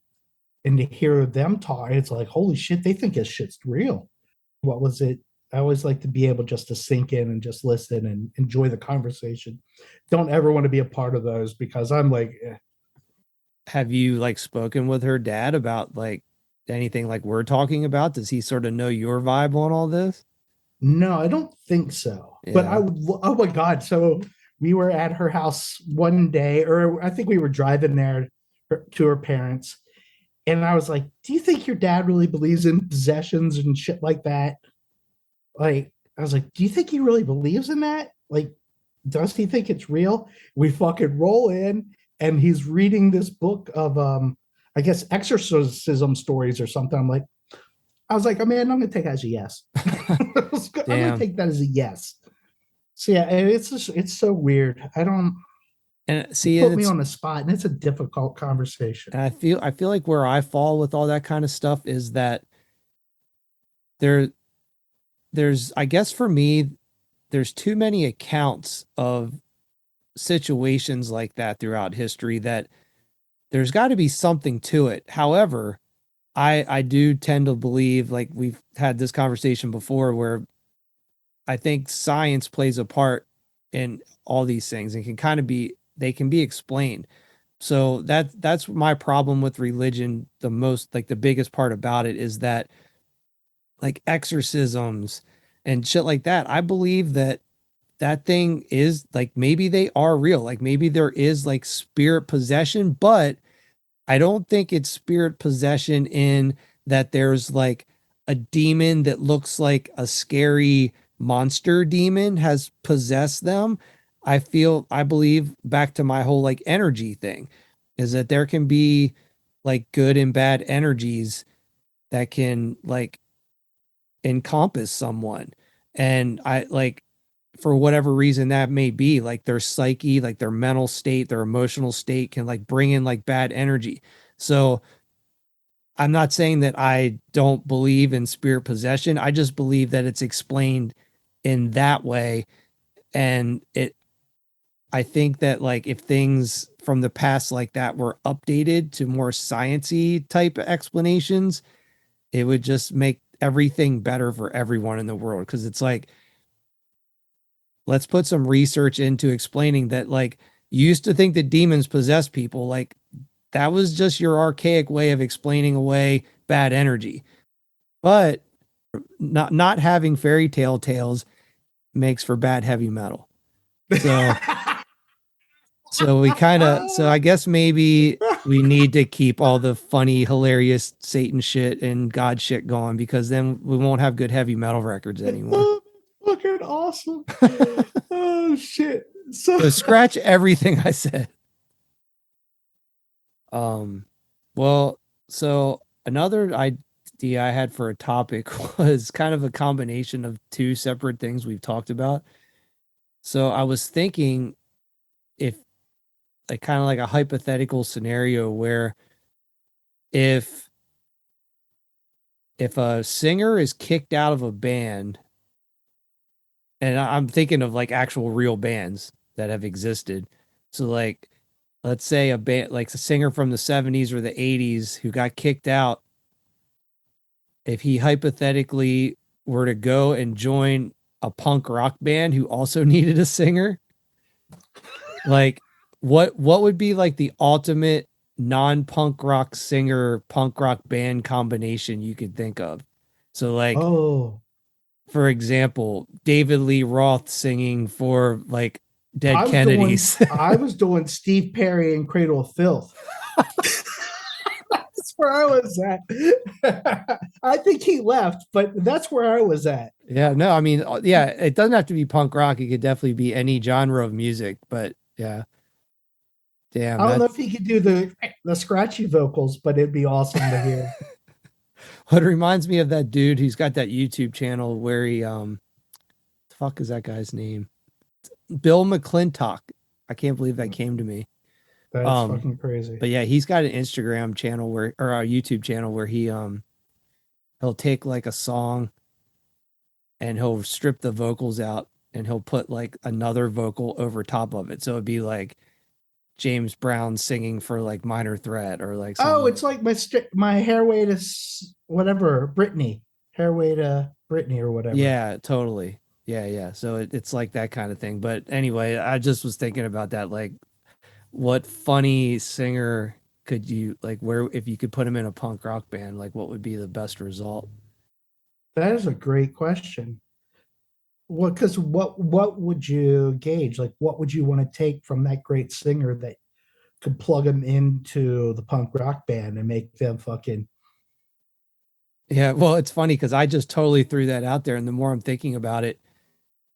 and to hear them talk, it's like, holy shit, they think this shit's real. What was it? I always like to be able just to sink in and just listen and enjoy the conversation. Don't ever want to be a part of those because I'm like, have you like spoken with her dad about like anything like we're talking about? Does he sort of know your vibe on all this? no, I don't think so. But I Yeah. would, oh my God. So we were at her house one day, or I think we were driving there to her parents. And I was like, do you think your dad really believes in possessions and shit like that? Like, I was like, do you think he really believes in that? Like, does he think it's real? We fucking roll in and he's reading this book of I guess exorcism stories or something. I was like, oh man, I'm gonna take that as a yes. I'm gonna Damn. take that as a yes. So yeah, it's so weird. I don't And see, and put me it's on the spot, and it's a difficult conversation. and I feel like where I fall with all that kind of stuff is that there there's I guess for me there's too many accounts of situations like that throughout history that there's got to be something to it. However, I do tend to believe like we've had this conversation before where I think science plays a part in all these things and can kind of be they can be explained. So that's my problem with religion the most like the biggest part about it is that like exorcisms and shit like that. I believe that that thing is like maybe they are real. Like maybe there is like spirit possession, but I don't think it's spirit possession in that there's like a demon that looks like a scary monster demon has possessed them, I believe back to my whole like energy thing is that there can be like good and bad energies that can like encompass someone. And I like, for whatever reason that may be, like their psyche, like their mental state, their emotional state can like bring in like bad energy. So I'm not saying that I don't believe in spirit possession. I just believe that it's explained in that way. And I think that like if things from the past like that were updated to more sciencey type explanations, it would just make everything better for everyone in the world. Cause it's like, let's put some research into explaining that like you used to think that demons possess people. Like that was just your archaic way of explaining away bad energy. But not having fairy tale tales makes for bad heavy metal. So so I guess maybe we need to keep all the funny, hilarious Satan shit and God shit going, because then we won't have good heavy metal records anymore. Fucking awesome. Oh shit. So scratch everything I said. Well, so another idea I had for a topic was kind of a combination of two separate things we've talked about. So I was thinking if like kind of like a hypothetical scenario where if a singer is kicked out of a band, and I'm thinking of like actual real bands that have existed. So like let's say a band like a singer from the 70s or the 80s who got kicked out, if he hypothetically were to go and join a punk rock band who also needed a singer, like what would be like the ultimate non-punk rock singer punk rock band combination you could think of? So like Oh, for example, David Lee Roth singing for like Dead I was doing Kennedys. I was doing Steve Perry and Cradle of Filth. That's where I was at. I think he left, but that's where I was at. Yeah, no, I mean, yeah, it doesn't have to be punk rock. It could definitely be any genre of music, but yeah. Damn, I don't know if that's he could do the scratchy vocals, but it'd be awesome to hear. what reminds me of that dude who's got that YouTube channel where he the fuck is that guy's name? Bill McClintock. I can't believe that came to me. That's Um, fucking crazy. but yeah, he's got an Instagram channel where or a YouTube channel where he'll take like a song and he'll strip the vocals out and he'll put like another vocal over top of it. So it'd be like James Brown singing for like Minor Threat or like Oh, something. it's like my hairway to whatever Britney, hairway to Britney or whatever. Yeah, totally. Yeah, yeah. So it's like that kind of thing. But anyway, I just was thinking about that. Like, what funny singer could you like? Where if you could put him in a punk rock band, like what would be the best result? That is a great question. Because what would you gauge? Like, what would you want to take from that great singer that could plug them into the punk rock band and make them fucking. Yeah, well, it's funny because I just totally threw that out there, and the more I'm thinking about it,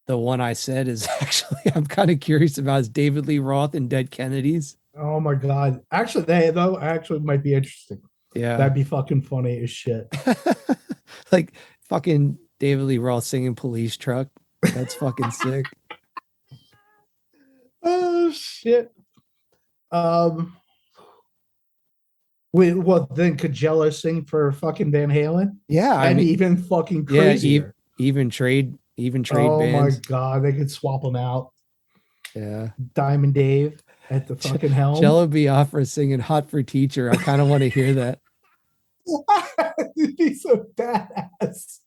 the one I said is actually I'm kind of curious about is David Lee Roth and Dead Kennedys. Oh my god! Actually, they though actually might be interesting. Yeah. That'd be fucking funny as shit. Like fucking David Lee Roth singing Police Truck. That's fucking sick. Oh shit. Um. Well, then could Jello sing for fucking Van Halen? Yeah, I That'd be mean, even fucking yeah, crazier. even trade Oh my bands. god, they could swap them out. Yeah. Diamond Dave at the fucking helm. Jello Biafra singing Hot for Teacher. I kind of want to hear that. It'd be so badass.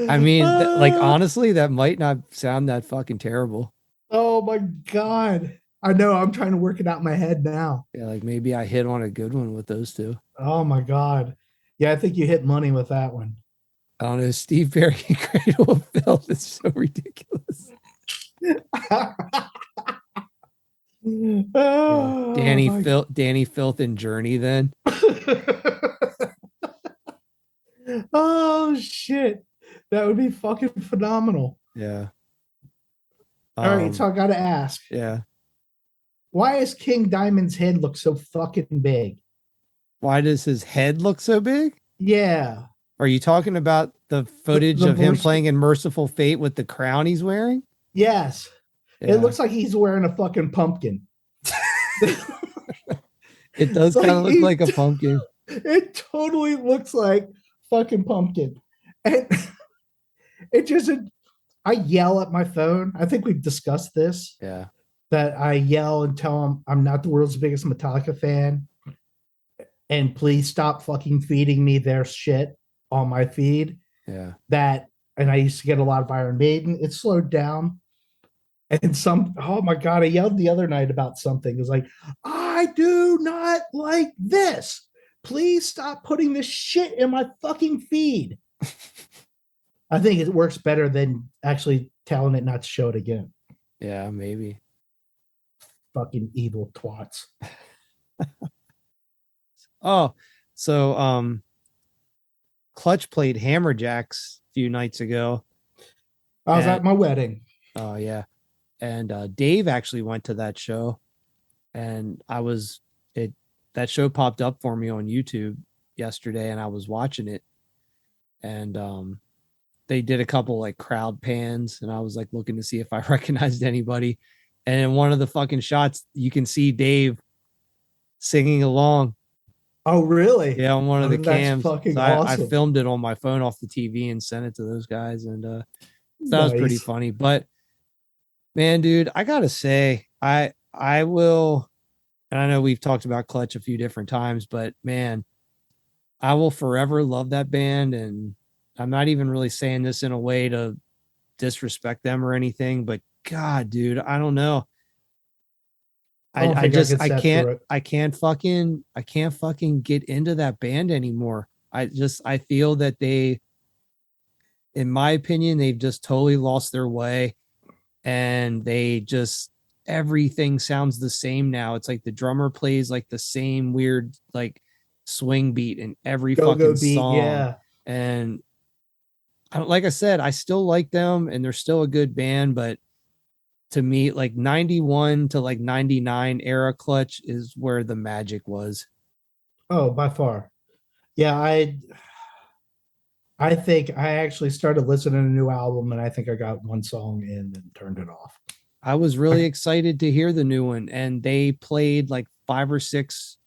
I mean, like honestly, that might not sound that fucking terrible. Oh my god. I know, I'm trying to work it out in my head now. Yeah, like maybe I hit on a good one with those two. Oh my god. Yeah, I think you hit money with that one. I don't know. Steve Perry and Cradle of Filth is so ridiculous. Oh, Danny Filth and Journey then. oh shit. That would be fucking phenomenal. Yeah. All right, so I gotta ask, Yeah. why does King Diamond's head look so fucking big? Why does his head look so big? Yeah. Are you talking about the footage The of him voice, playing in Merciful Fate with the crown he's wearing? yes. It Yeah. looks like he's wearing a fucking pumpkin. It does kind of look like a pumpkin. It totally looks like fucking pumpkin. And it just, I yell at my phone. I think we've discussed this. Yeah. That I yell and tell them I'm not the world's biggest Metallica fan. And please stop fucking feeding me their shit on my feed. Yeah. That, and I used to get a lot of Iron Maiden. It slowed down. And oh my God, I yelled the other night about something. It was like, I do not like this. Please stop putting this shit in my fucking feed. I think it works better than actually telling it not to show it again. Yeah, maybe. Fucking evil twats. Oh, so Clutch played Hammerjacks a few nights ago. I was at my wedding. Oh yeah. And Dave actually went to that show, and that show popped up for me on YouTube yesterday, and I was watching it, and they did a couple like crowd pans, and I was like looking to see if I recognized anybody, and in one of the fucking shots you can see Dave singing along. Oh, really? Yeah, on one of the That's cams. fucking So I awesome. filmed it on my phone off the TV and sent it to those guys, and so that was pretty Nice. funny. But man, dude, I gotta say, I will, and I know we've talked about Clutch a few different times, but man, I will forever love that band. And I'm not even really saying this in a way to disrespect them or anything, but God, dude, I don't know. I don't think I could I set through it. I can't fucking get into that band anymore. I feel that in my opinion, they've just totally lost their way, and everything sounds the same now. It's like the drummer plays like the same weird like swing beat in every Go fucking beat, song. yeah. And like I said, I still like them and they're still a good band, but to me, like 91 to like 99 era Clutch is where the magic was. Oh, by far. Yeah, I think I actually started listening to a new album and I think I got one song in and turned it off. I was really excited to hear the new one, and they played like 5 or 6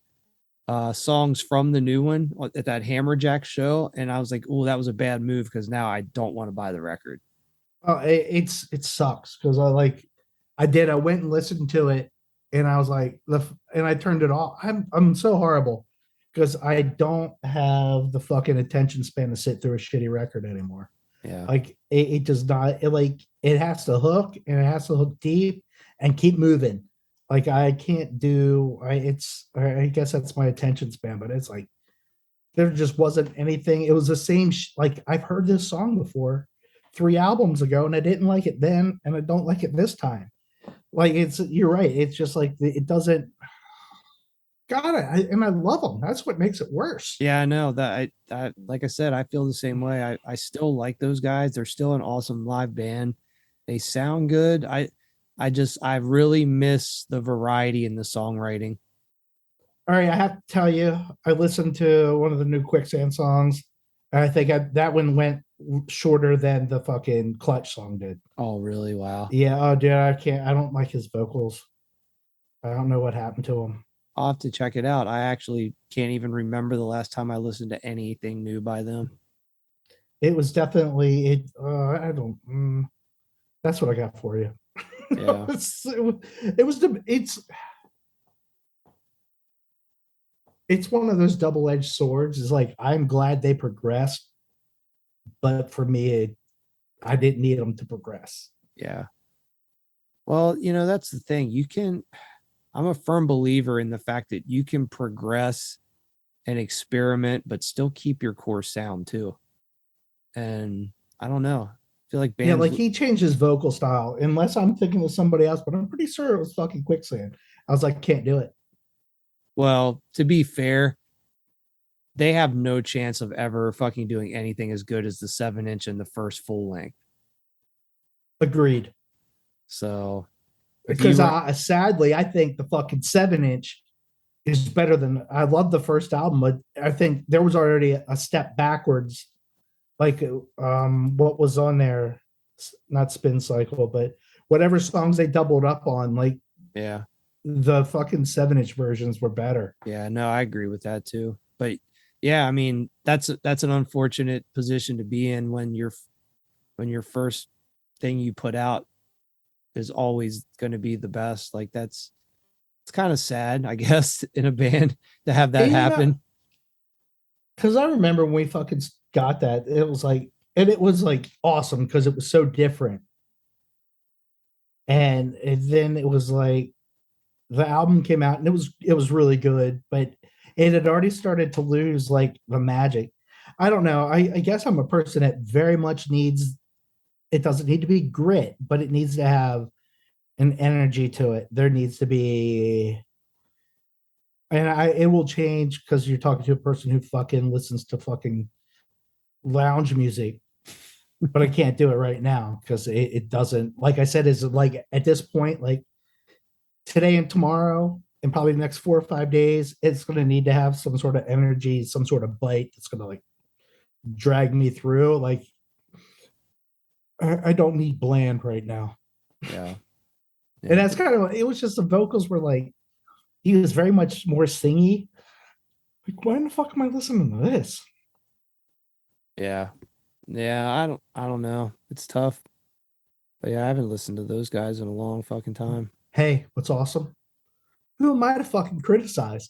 songs from the new one at that Hammerjack show, and I was like, "Oh, that was a bad move," because now I don't want to buy the record. It sucks because I went and listened to it and I was like and I turned it off. I'm so horrible because I don't have the fucking attention span to sit through a shitty record anymore. Yeah, Like it does not, it has to hook and it has to hook deep and keep moving. Like I can't do I guess that's my attention span, but it's like there just wasn't anything. It was the same like I've heard this song before 3 albums ago and I didn't like it then and I don't like it this time. Like you're right. It's just like it doesn't, got it. And I love them. That's what makes it worse. yeah, I know that. I like I said, I feel the same way. I still like those guys. They're still an awesome live band. They sound good. I really miss the variety in the songwriting. All right, I have to tell you, I listened to one of the new Quicksand songs. And I think that one went shorter than the fucking Clutch song did. Oh, really? Wow. Yeah, oh dude, I don't like his vocals. I don't know what happened to him. I'll have to check it out. I actually can't even remember the last time I listened to anything new by them. It was definitely it. I don't. That's what I got for you. Yeah. It's one of those double-edged swords. It's like I'm glad they progressed, but for me, I didn't need them to progress. Yeah. Well, that's the thing. I'm a firm believer in the fact that you can progress and experiment, but still keep your core sound too. And I don't know. I feel like Yeah, bands. like he changed his vocal style, unless I'm thinking of somebody else, but I'm pretty sure it was fucking Quicksand. I was like, can't do it. Well, to be fair, they have no chance of ever fucking doing anything as good as the 7-inch and the first full length. Agreed. So if you Because were, sadly, I think the fucking 7-inch is better than. I love the first album, but I think there was already a step backwards. Like, what was on there? Not Spin Cycle, but whatever songs they doubled up on, like yeah, the fucking 7-inch versions were better. yeah, no, I agree with that too. But yeah, I mean, that's an unfortunate position to be in when your first thing you put out is always going to be the best. Like that's it's kind of sad, I guess, in a band to have that And, you know, happen. because I remember when we fucking got that, it was like, and it was like awesome because it was so different. And then it was like the album came out and it was really good, but it had already started to lose like the magic. I don't know. I guess I'm a person that very much needs. It doesn't need to be grit, but it needs to have an energy to it. There needs to be, and it will change because you're talking to a person who fucking listens to fucking lounge music, but I can't do it right now because it doesn't. Like I said, is like at this point, like today and tomorrow, and probably the next 4 or 5 days, it's going to need to have some sort of energy, some sort of bite that's going to like drag me through. Like I don't need bland right now. Yeah. And Yeah. that's kind of, it was just the vocals were like, he was very much more singy. Like, why in the fuck am I listening to this? Yeah. Yeah, I don't know. It's tough. But yeah, I haven't listened to those guys in a long fucking time. Hey, what's awesome? Who am I to fucking criticize?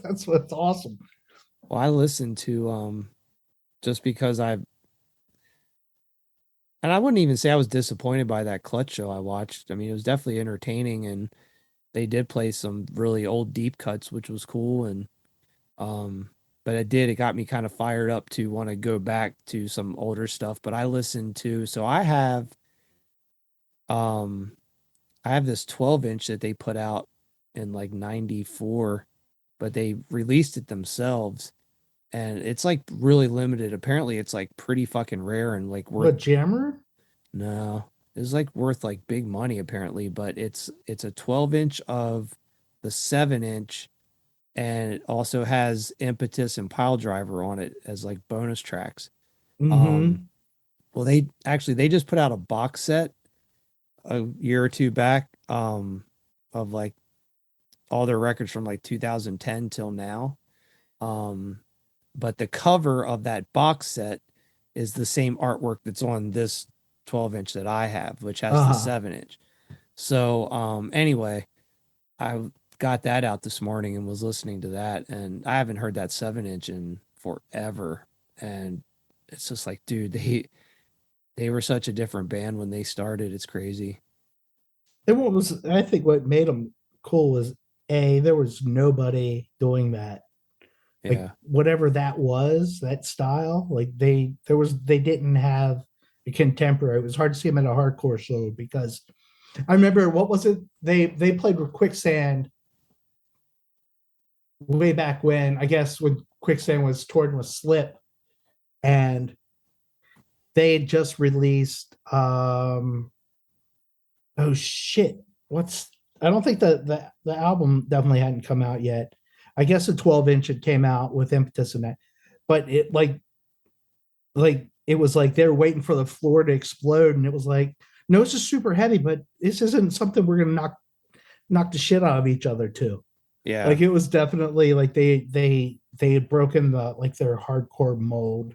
That's what's awesome. Well, I listened to just because and I wouldn't even say I was disappointed by that Clutch show I watched. I mean, it was definitely entertaining and they did play some really old deep cuts, which was cool and um but it got me kind of fired up to want to go back to some older stuff. But I listened to so um I have this 12-inch that they put out in like 94, but they released it themselves and it's like really limited. Apparently it's like pretty fucking rare and like worth What, Jammer? no. It's like worth like big money apparently, but it's a 12-inch of the 7-inch and it also has Impetus and Pile Driver on it as like bonus tracks. Um Mm-hmm. well they just put out a box set a year or two back of like all their records from like 2010 till now. Um, but the cover of that box set is the same artwork that's on this 12-inch that I have, which has the Uh-huh. 7-inch. So, anyway, I got that out this morning and was listening to that, and I haven't heard that 7-inch in forever. And it's just like, dude, they were such a different band when they started. It's crazy. And what was, I think what made them cool was, there was nobody doing that. Like Yeah. whatever that was, that style, like they didn't have a contemporary. It was hard to see them at a hardcore show because I remember, what was it? They played with Quicksand way back when, I guess when Quicksand was touring with Slip, and they had just released oh shit, what's, I don't think the album definitely hadn't come out yet. I guess the 12-inch had came out with Impetus in that, but it like it was like they're waiting for the floor to explode, and it was like, no, it's just super heavy, but this isn't something we're gonna knock the shit out of each other to. Yeah. Like it was definitely like they had broken the like their hardcore mold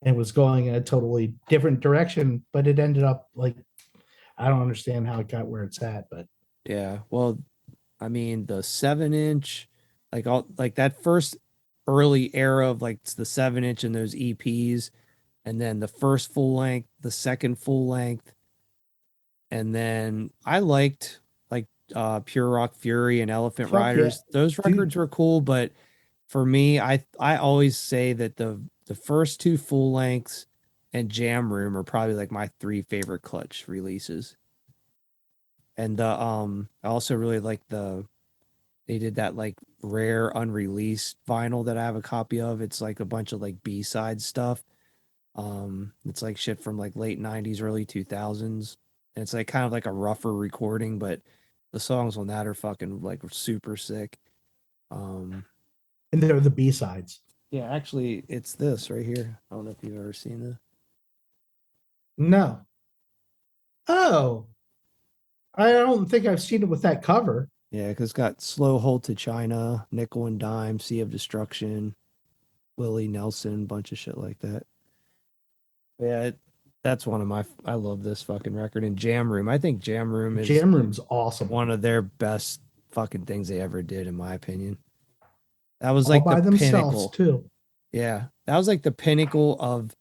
and was going in a totally different direction, but it ended up like, I don't understand how it got where it's at, but Yeah. Well, I mean, the 7-inch, like all like that first early era of like the 7-inch and those EPs, and then the first full length, the second full length, and then I liked like Pure Rock Fury and Elephant fuck yeah, Riders. Those dude. records were cool, but for me, I always say that the first two full lengths and Jam Room are probably like my three favorite Clutch releases. And the I also really like they did that like rare unreleased vinyl that I have a copy of. It's like a bunch of like B-side stuff. It's like shit from like late 90s, early 2000s. And it's like kind of like a rougher recording, but the songs on that are fucking like super sick. Um, And they're the B-sides. yeah, actually, it's this right here. I don't know if you've ever seen this. No. Oh, I don't think I've seen it with that cover. Yeah, because it's got Slow Hold to China, Nickel and Dime, Sea of Destruction, Willie Nelson, bunch of shit like that. Yeah, that's one of my. I love this fucking record. And Jam Room. I think Jam Room is Jam Room's awesome. one of their best fucking things they ever did, in my opinion. That was All like the by themselves pinnacle. too. Yeah, that was like the pinnacle of.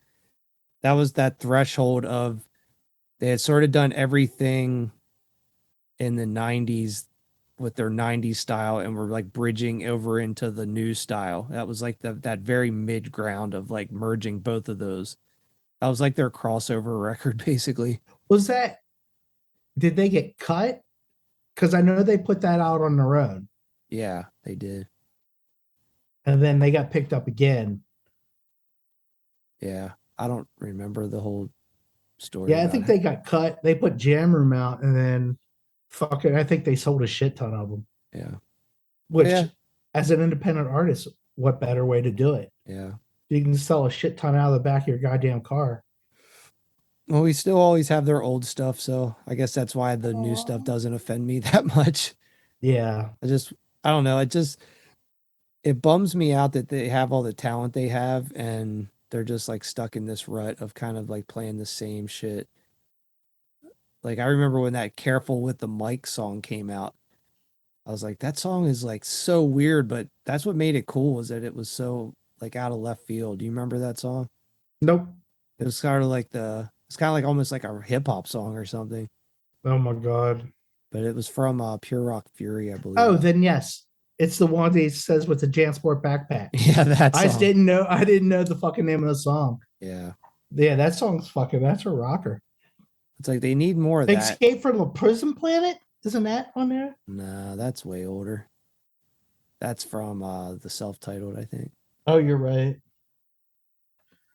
That was that threshold of. They had sort of done everything in the 90s with their 90s style and were like bridging over into the new style. That was like that very mid ground of like merging both of those. That was like their crossover record basically. Was that, did they get cut? Because I know they put that out on their own. Yeah, they did. And then they got picked up again. Yeah. I don't remember the whole story Yeah, I about think it. they got cut. They put Jam Room out and then fucking, I think they sold a shit ton of them. Yeah. Which, Yeah. as an independent artist, what better way to do it? Yeah. You can sell a shit ton out of the back of your goddamn car. Well, we still always have their old stuff, so I guess that's why the new stuff doesn't offend me that much. Yeah. I don't know. It bums me out that they have all the talent they have and they're just like stuck in this rut of kind of like playing the same shit. Like I remember when that Careful with the Mic song came out. I was like, that song is like so weird, but that's what made it cool was that it was so like out of left field. Do you remember that song? Nope. It was kind of like it's kind of like almost like a hip hop song or something, Oh my God. but it was from Pure Rock Fury, I Oh, believe. then yes. It's the one that he says with the Jansport backpack. Yeah, that I just song. didn't know the fucking name of the song. Yeah. Yeah, that song's fucking, that's a rocker. It's like they need more of that. Escape from a Prison Planet? Isn't that on there? Nah, that's way older. That's from the self-titled, I think. Oh, you're right.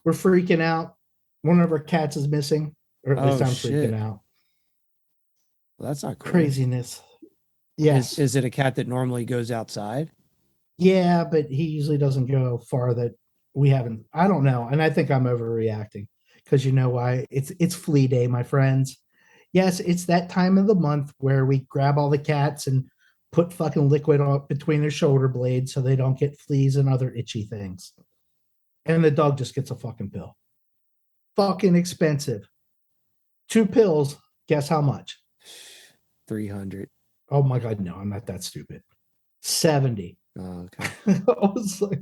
We're freaking out. One of our cats is missing, or at least Oh I'm freaking shit. out. Well, that's not cool. Craziness. Is Yes. is it a cat that normally goes outside? Yeah, but he usually doesn't go far that we haven't. I don't know. And I think I'm overreacting because you know why? It's flea day, my friends. Yes, it's that time of the month where we grab all the cats and put fucking liquid on between their shoulder blades so they don't get fleas and other itchy things. And the dog just gets a fucking pill. Fucking expensive. 2 pills, guess how much? 300. Oh my god, no, I'm not that stupid. 70. Oh, okay. I was like,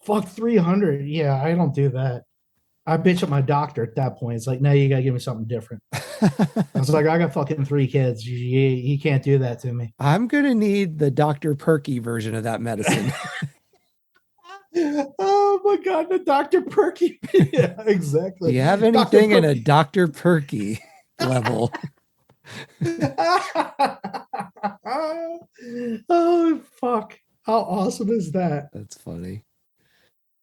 fuck 300. Yeah, I don't do that. I bitch at my doctor at that point. It's like, no, you gotta give me something different. I was like, I got fucking 3 kids. You can't do that to me. I'm gonna need the Dr. Perky version of that medicine. Oh my god, the Dr. Perky. Yeah, Do exactly. you have Dr. anything in a Perky. Dr. Perky level? Oh fuck. How awesome is that? That's funny.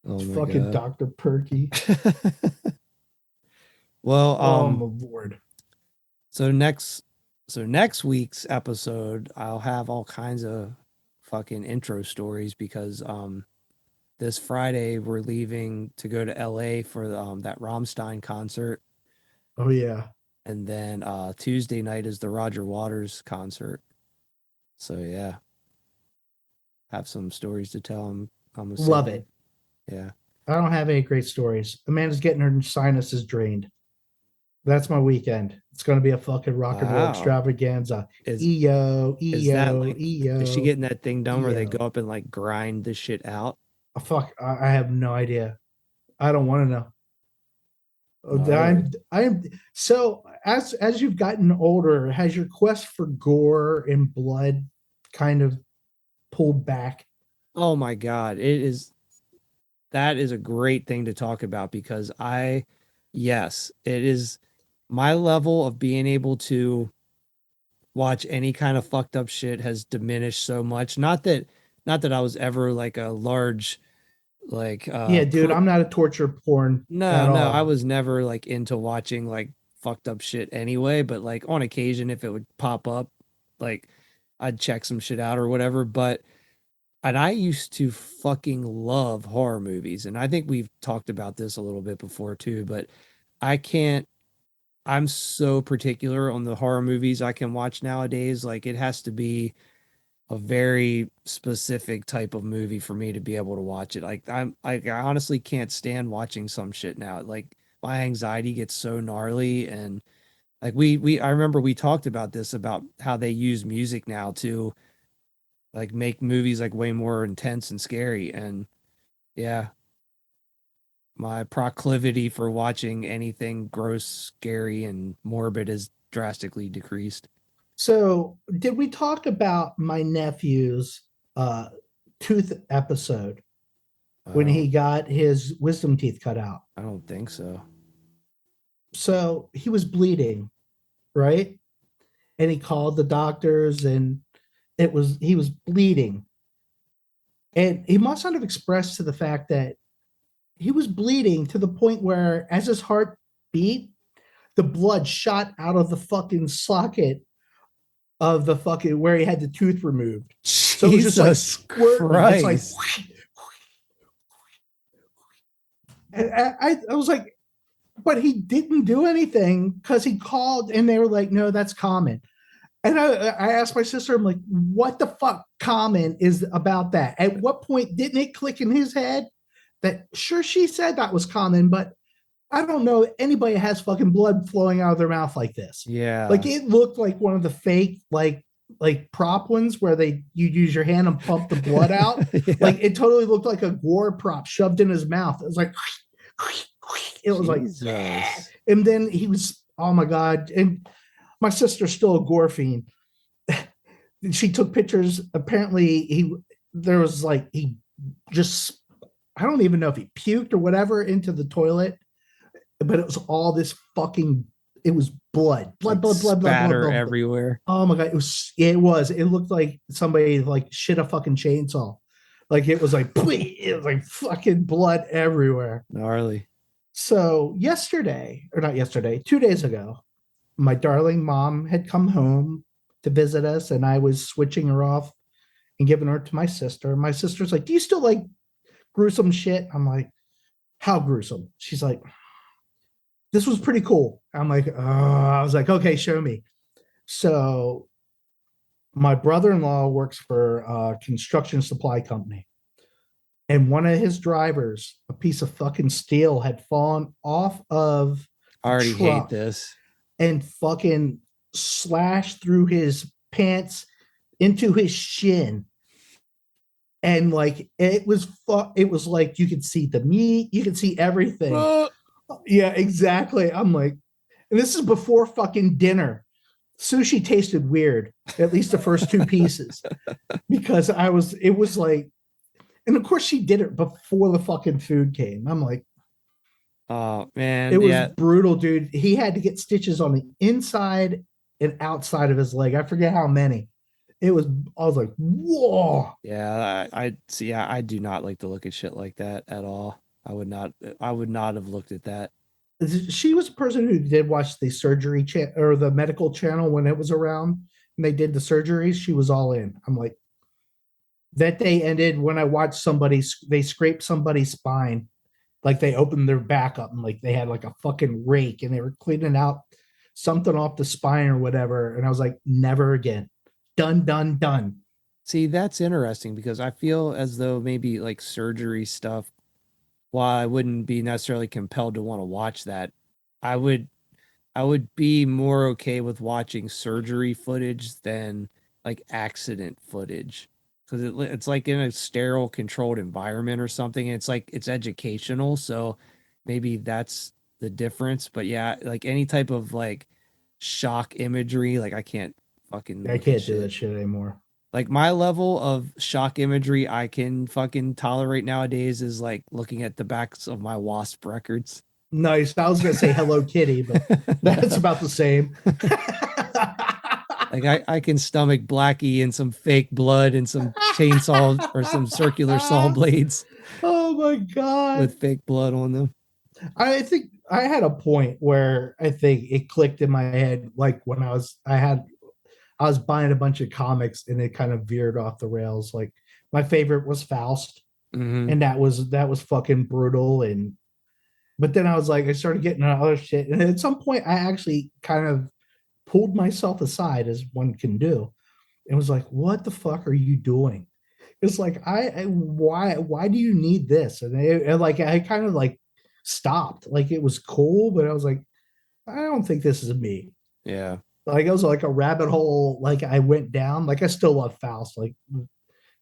Oh It's my fucking god. Dr. Perky. Well, Oh my lord. so next week's episode, I'll have all kinds of fucking intro stories because this Friday we're leaving to go to LA for that Rammstein concert, Oh yeah. and then Tuesday night is the Roger Waters concert. So yeah, have some stories to tell. I'm Love assuming. it. Yeah. I don't have any great stories. Amanda's getting her sinuses drained. That's my weekend. It's going to be a fucking rock and roll Wow. extravaganza. Is EO, is that EO, like is she EO, getting that thing done where they go EO. up and like grind the shit out? Oh, fuck, I have no idea. I don't want to know. Gnarly. I'm so as you've gotten older, has your quest for gore and blood kind of pulled back? Oh my God. That is a great thing to talk about because yes, it is my level of being able to watch any kind of fucked up shit has diminished so much. Not that I was ever like a large Like Yeah, dude, I'm not a torture porn at no, I all. was never like into watching like fucked up shit anyway, but like on occasion if it would pop up, like I'd check some shit out or whatever. But and I used to fucking love horror movies, and I think we've talked about this a little bit before too, but I can't I'm so particular on the horror movies I can watch nowadays. Like it has to be a very specific type of movie for me to be able to watch it. I honestly can't stand watching some shit now. Like my anxiety gets so gnarly and like we I remember we talked about this about how they use music now to like make movies like way more intense and scary and yeah, my proclivity for watching anything gross, scary and morbid has drastically decreased. So, did we talk about my nephew's uh, tooth episode when he Oh, got his wisdom teeth cut out? I don't think so. So, he was bleeding, right? And he called the doctors and he was bleeding. And he must not have expressed to the fact that he was bleeding to the point where as his heart beat, the blood shot out of the fucking socket of the fucking where he had the tooth removed. So it was just like Jesus squirting. It's like, Christ. and I was like, but he didn't do anything because he called and they were like, no, that's common. And I asked my sister, I'm like, what the fuck common is about that? At what point didn't it click in his head that sure she said that was common, but I don't know anybody has fucking blood flowing out of their mouth like this. Yeah. Like it looked like one of the fake like prop ones where you use your hand and pump the blood out. Yeah. Like it totally looked like a gore prop shoved in his mouth. It was like it was Jesus. like and then he was oh my god. And my sister's still a gore fiend. She took pictures. Apparently there was like he just I don't even know if he puked or whatever into the toilet, but it was all this fucking it was blood Like blood spatter everywhere. oh my god, it looked like somebody like shit a fucking chainsaw. Like it was like it was like fucking blood everywhere. Gnarly. So yesterday, or not yesterday, 2 days ago, my darling mom had come home to visit us, and I was switching her off and giving her to my sister. My sister's like, do you still like gruesome shit? I'm like, how gruesome? She's like, this was pretty cool. I'm like, I was like, okay, show me. So my brother-in-law works for a construction supply company. And one of his drivers, a piece of fucking steel had fallen off of I already hate truck this. and fucking slashed through his pants into his shin. And like it was like you could see the meat, you could see everything. Yeah, exactly. I'm like, and this is before fucking dinner. Sushi tasted weird, at least the first two pieces, because it was like, and of course she did it before the fucking food came. I'm like, oh man, it was yeah. brutal, dude. He had to get stitches on the inside and outside of his leg. I forget how many. I was like, whoa. Yeah, I see. I do not like to look at shit like that at all. I would not have looked at that. She was a person who did watch the surgery or the medical channel when it was around and they did the surgeries. She was all in. I'm like, that day ended when I watched they scraped somebody's spine. Like they opened their back up and like they had like a fucking rake and they were cleaning out something off the spine or whatever. And I was like, never again. Done. See, that's interesting because I feel as though maybe like surgery stuff, while I wouldn't be necessarily compelled to want to watch that, I would be more okay with watching surgery footage than like accident footage because it's like in a sterile controlled environment or something. And it's like it's educational, so maybe that's the difference. But yeah, like any type of like shock imagery, like I can't fucking I can't do that shit anymore. Like my level of shock imagery I can fucking tolerate nowadays is like looking at the backs of my Wasp records. Nice. I was gonna say Hello Kitty, but that's about the same. Like I can stomach Blackie and some fake blood and some chainsaw or some circular saw blades. Oh my God. with fake blood on them. I think I had a point where I think it clicked in my head, like when I was buying a bunch of comics and it kind of veered off the rails. Like my favorite was Faust, Mm-hmm. and that was fucking brutal. And but then I was like, I started getting into other shit, and at some point, I actually kind of pulled myself aside, as one can do, and was like, "What the fuck are you doing?" It's like, why do you need this? And like, I kind of like stopped. Like it was cool, but I was like, I don't think this is me. Yeah. Like it was like a rabbit hole. Like I went down. Like I still love Faust. Like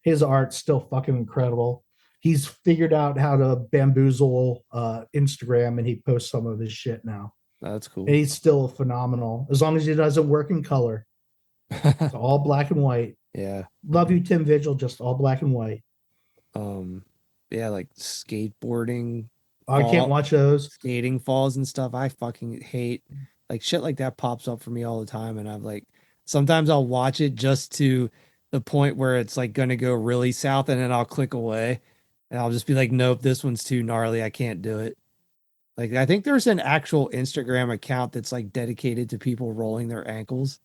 his art's still fucking incredible. He's figured out how to bamboozle Instagram, and he posts some of his shit now. That's cool. And he's still phenomenal as long as he doesn't work in color. It's all black and white. Yeah. Love you, Tim Vigil. Just all black and white. Yeah, like skateboarding, I can't watch those. skating falls and stuff. I fucking hate like shit like that pops up for me all the time. And I'm like, sometimes I'll watch it just to the point where it's like gonna go really south, and then I'll click away and I'll just be like, nope, this one's too gnarly. I can't do it. Like I think there's an actual Instagram account that's like dedicated to people rolling their ankles.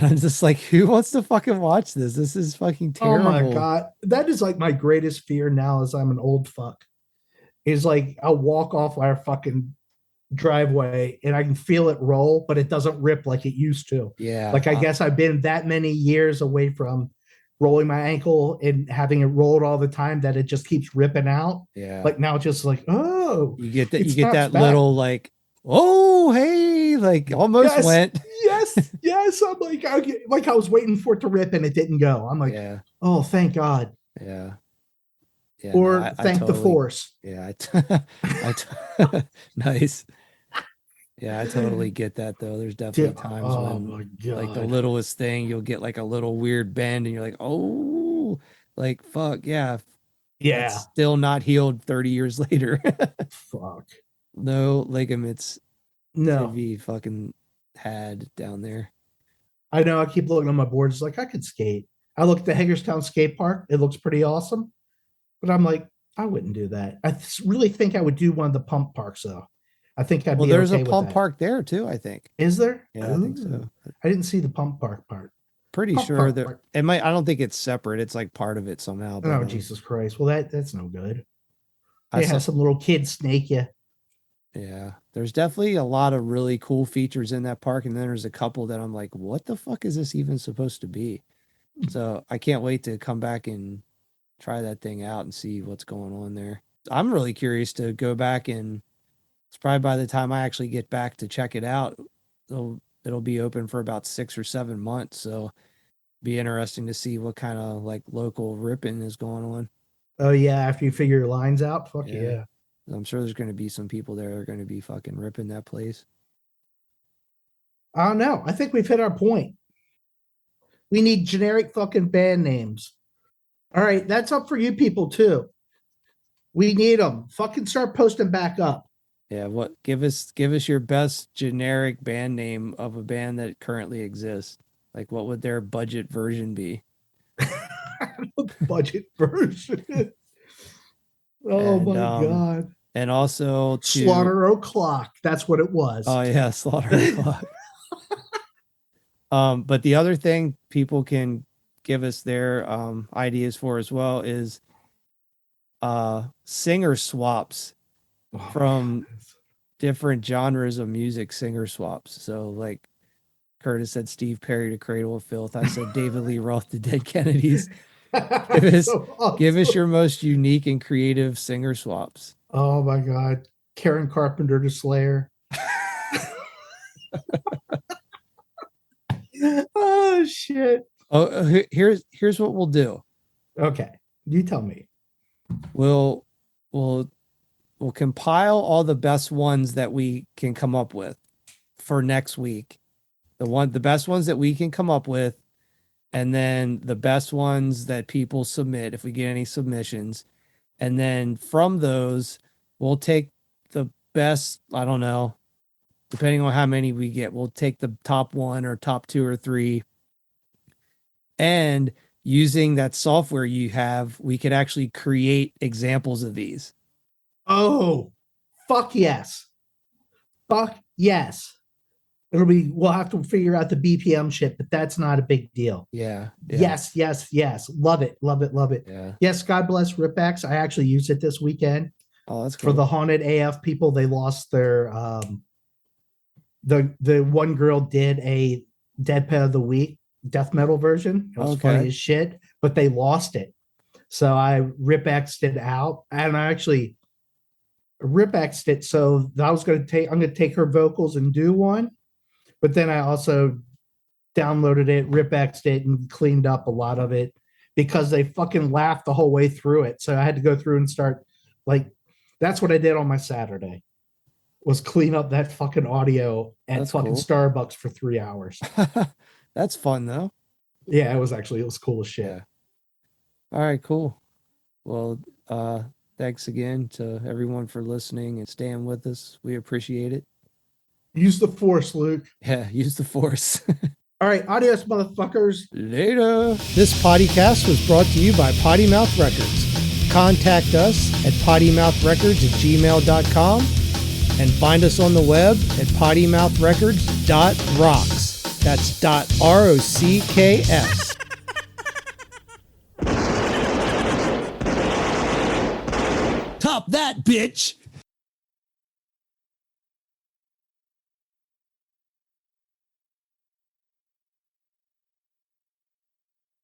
I'm just like, who wants to fucking watch this? This is fucking Oh my terrible. God. That is like my greatest fear now as I'm an old fuck. Is like I'll walk off our fucking driveway and I can feel it roll, but it doesn't rip like it used to. Yeah. Like I guess I've been that many years away from rolling my ankle and having it rolled all the time that it just keeps ripping out. Yeah. Like now it's just like, oh, You get that it you get snaps that back. little like, oh hey, like almost Yes, went. yes. I'm like, like I was waiting for it to rip and it didn't go. I'm like, Yeah. oh, thank God. Yeah. Yeah. No, Or I thank the totally force. yeah, nice. Yeah, I totally get that though. There's definitely times Oh when my like the God. littlest thing you'll get like a little weird bend and you're like, oh, like fuck, yeah. That's Yeah. still not healed 30 years later. Fuck. No ligaments to No. be fucking had down there. I know I keep looking on my board. It's like I could skate. I look at the Hagerstown skate park. It looks pretty awesome. But I'm like, I wouldn't do that. Really think I would do one of the pump parks though. I think I'd Well, be there's a okay with pump that. park there too, I think. Is there? Yeah, I think Ooh. so. I didn't see the pump park part. Pretty Pump sure park that part. it might, I don't think it's separate. It's like part of it somehow, but Oh, Jesus Christ. Well, that's no good. I They saw, have some little kid snake you. yeah, there's definitely a lot of really cool features in that park. And then there's a couple that I'm like, what the fuck is this even supposed to be? So I can't wait to come back and try that thing out and see what's going on there. I'm really curious to go back, and it's probably by the time I actually get back to check it out, it'll be open for about 6 or 7 months. So be interesting to see what kind of like local ripping is going on. Oh yeah, after you figure your lines out, fuck Yeah. yeah. I'm sure there's going to be some people there that are going to be fucking ripping that place. I don't know. I think we've hit our point. We need generic fucking band names. All right, that's up for you people too. We need them. Fucking start posting back up. Yeah, what give us your best generic band name of a band that currently exists. Like what would their budget version be? Budget version. Oh And my God. and also to Slaughter O'Clock. That's what it was. oh yeah, Slaughter Clock. But the other thing people can give us their ideas for as well is singer swaps from different genres of music, singer swaps. So like Curtis said Steve Perry to Cradle of Filth. I said David Lee Roth to Dead Kennedys. So awesome. Give us your most unique and creative singer swaps. Oh my God. Karen Carpenter to Slayer. Oh shit. Oh, here's what we'll do. Okay. You tell me. We'll compile all the best ones that we can come up with for next week. The best ones that we can come up with, and then the best ones that people submit if we get any submissions. And then from those, we'll take the best, I don't know, depending on how many we get, we'll take the top one or top two or three. And using that software you have, we could actually create examples of these. Oh, fuck yes. Fuck yes. We'll have to figure out the BPM shit, but that's not a big deal. Yeah. Yes, yes, yes. Love it, love it, love it. Yeah. Yes, God bless Ripex. I actually used it this weekend. Oh, that's cool. For the Haunted AF people. They lost their the one girl did a Dead Pet of the Week death metal version. It was funny as shit, but they lost it. So I Ripexed it out, and I actually Ripexed it. So I'm going to take her vocals and do one, but then I also downloaded it, Ripexed it, and cleaned up a lot of it because they fucking laughed the whole way through it. So I had to go through and start like, that's what I did on my Saturday, was clean up that fucking audio at That's fucking cool. Starbucks for 3 hours. That's fun though. Yeah, it was cool as shit. Yeah. All right, cool. Well, thanks again to everyone for listening and staying with us. We appreciate it. Use the force, Luke. Yeah, use the force. All right, adios, motherfuckers. Later. This podcast was brought to you by Potty Mouth Records. Contact us at pottymouthrecords@gmail.com and find us on the web at pottymouthrecords.rocks. That's .rocks. Top that, bitch!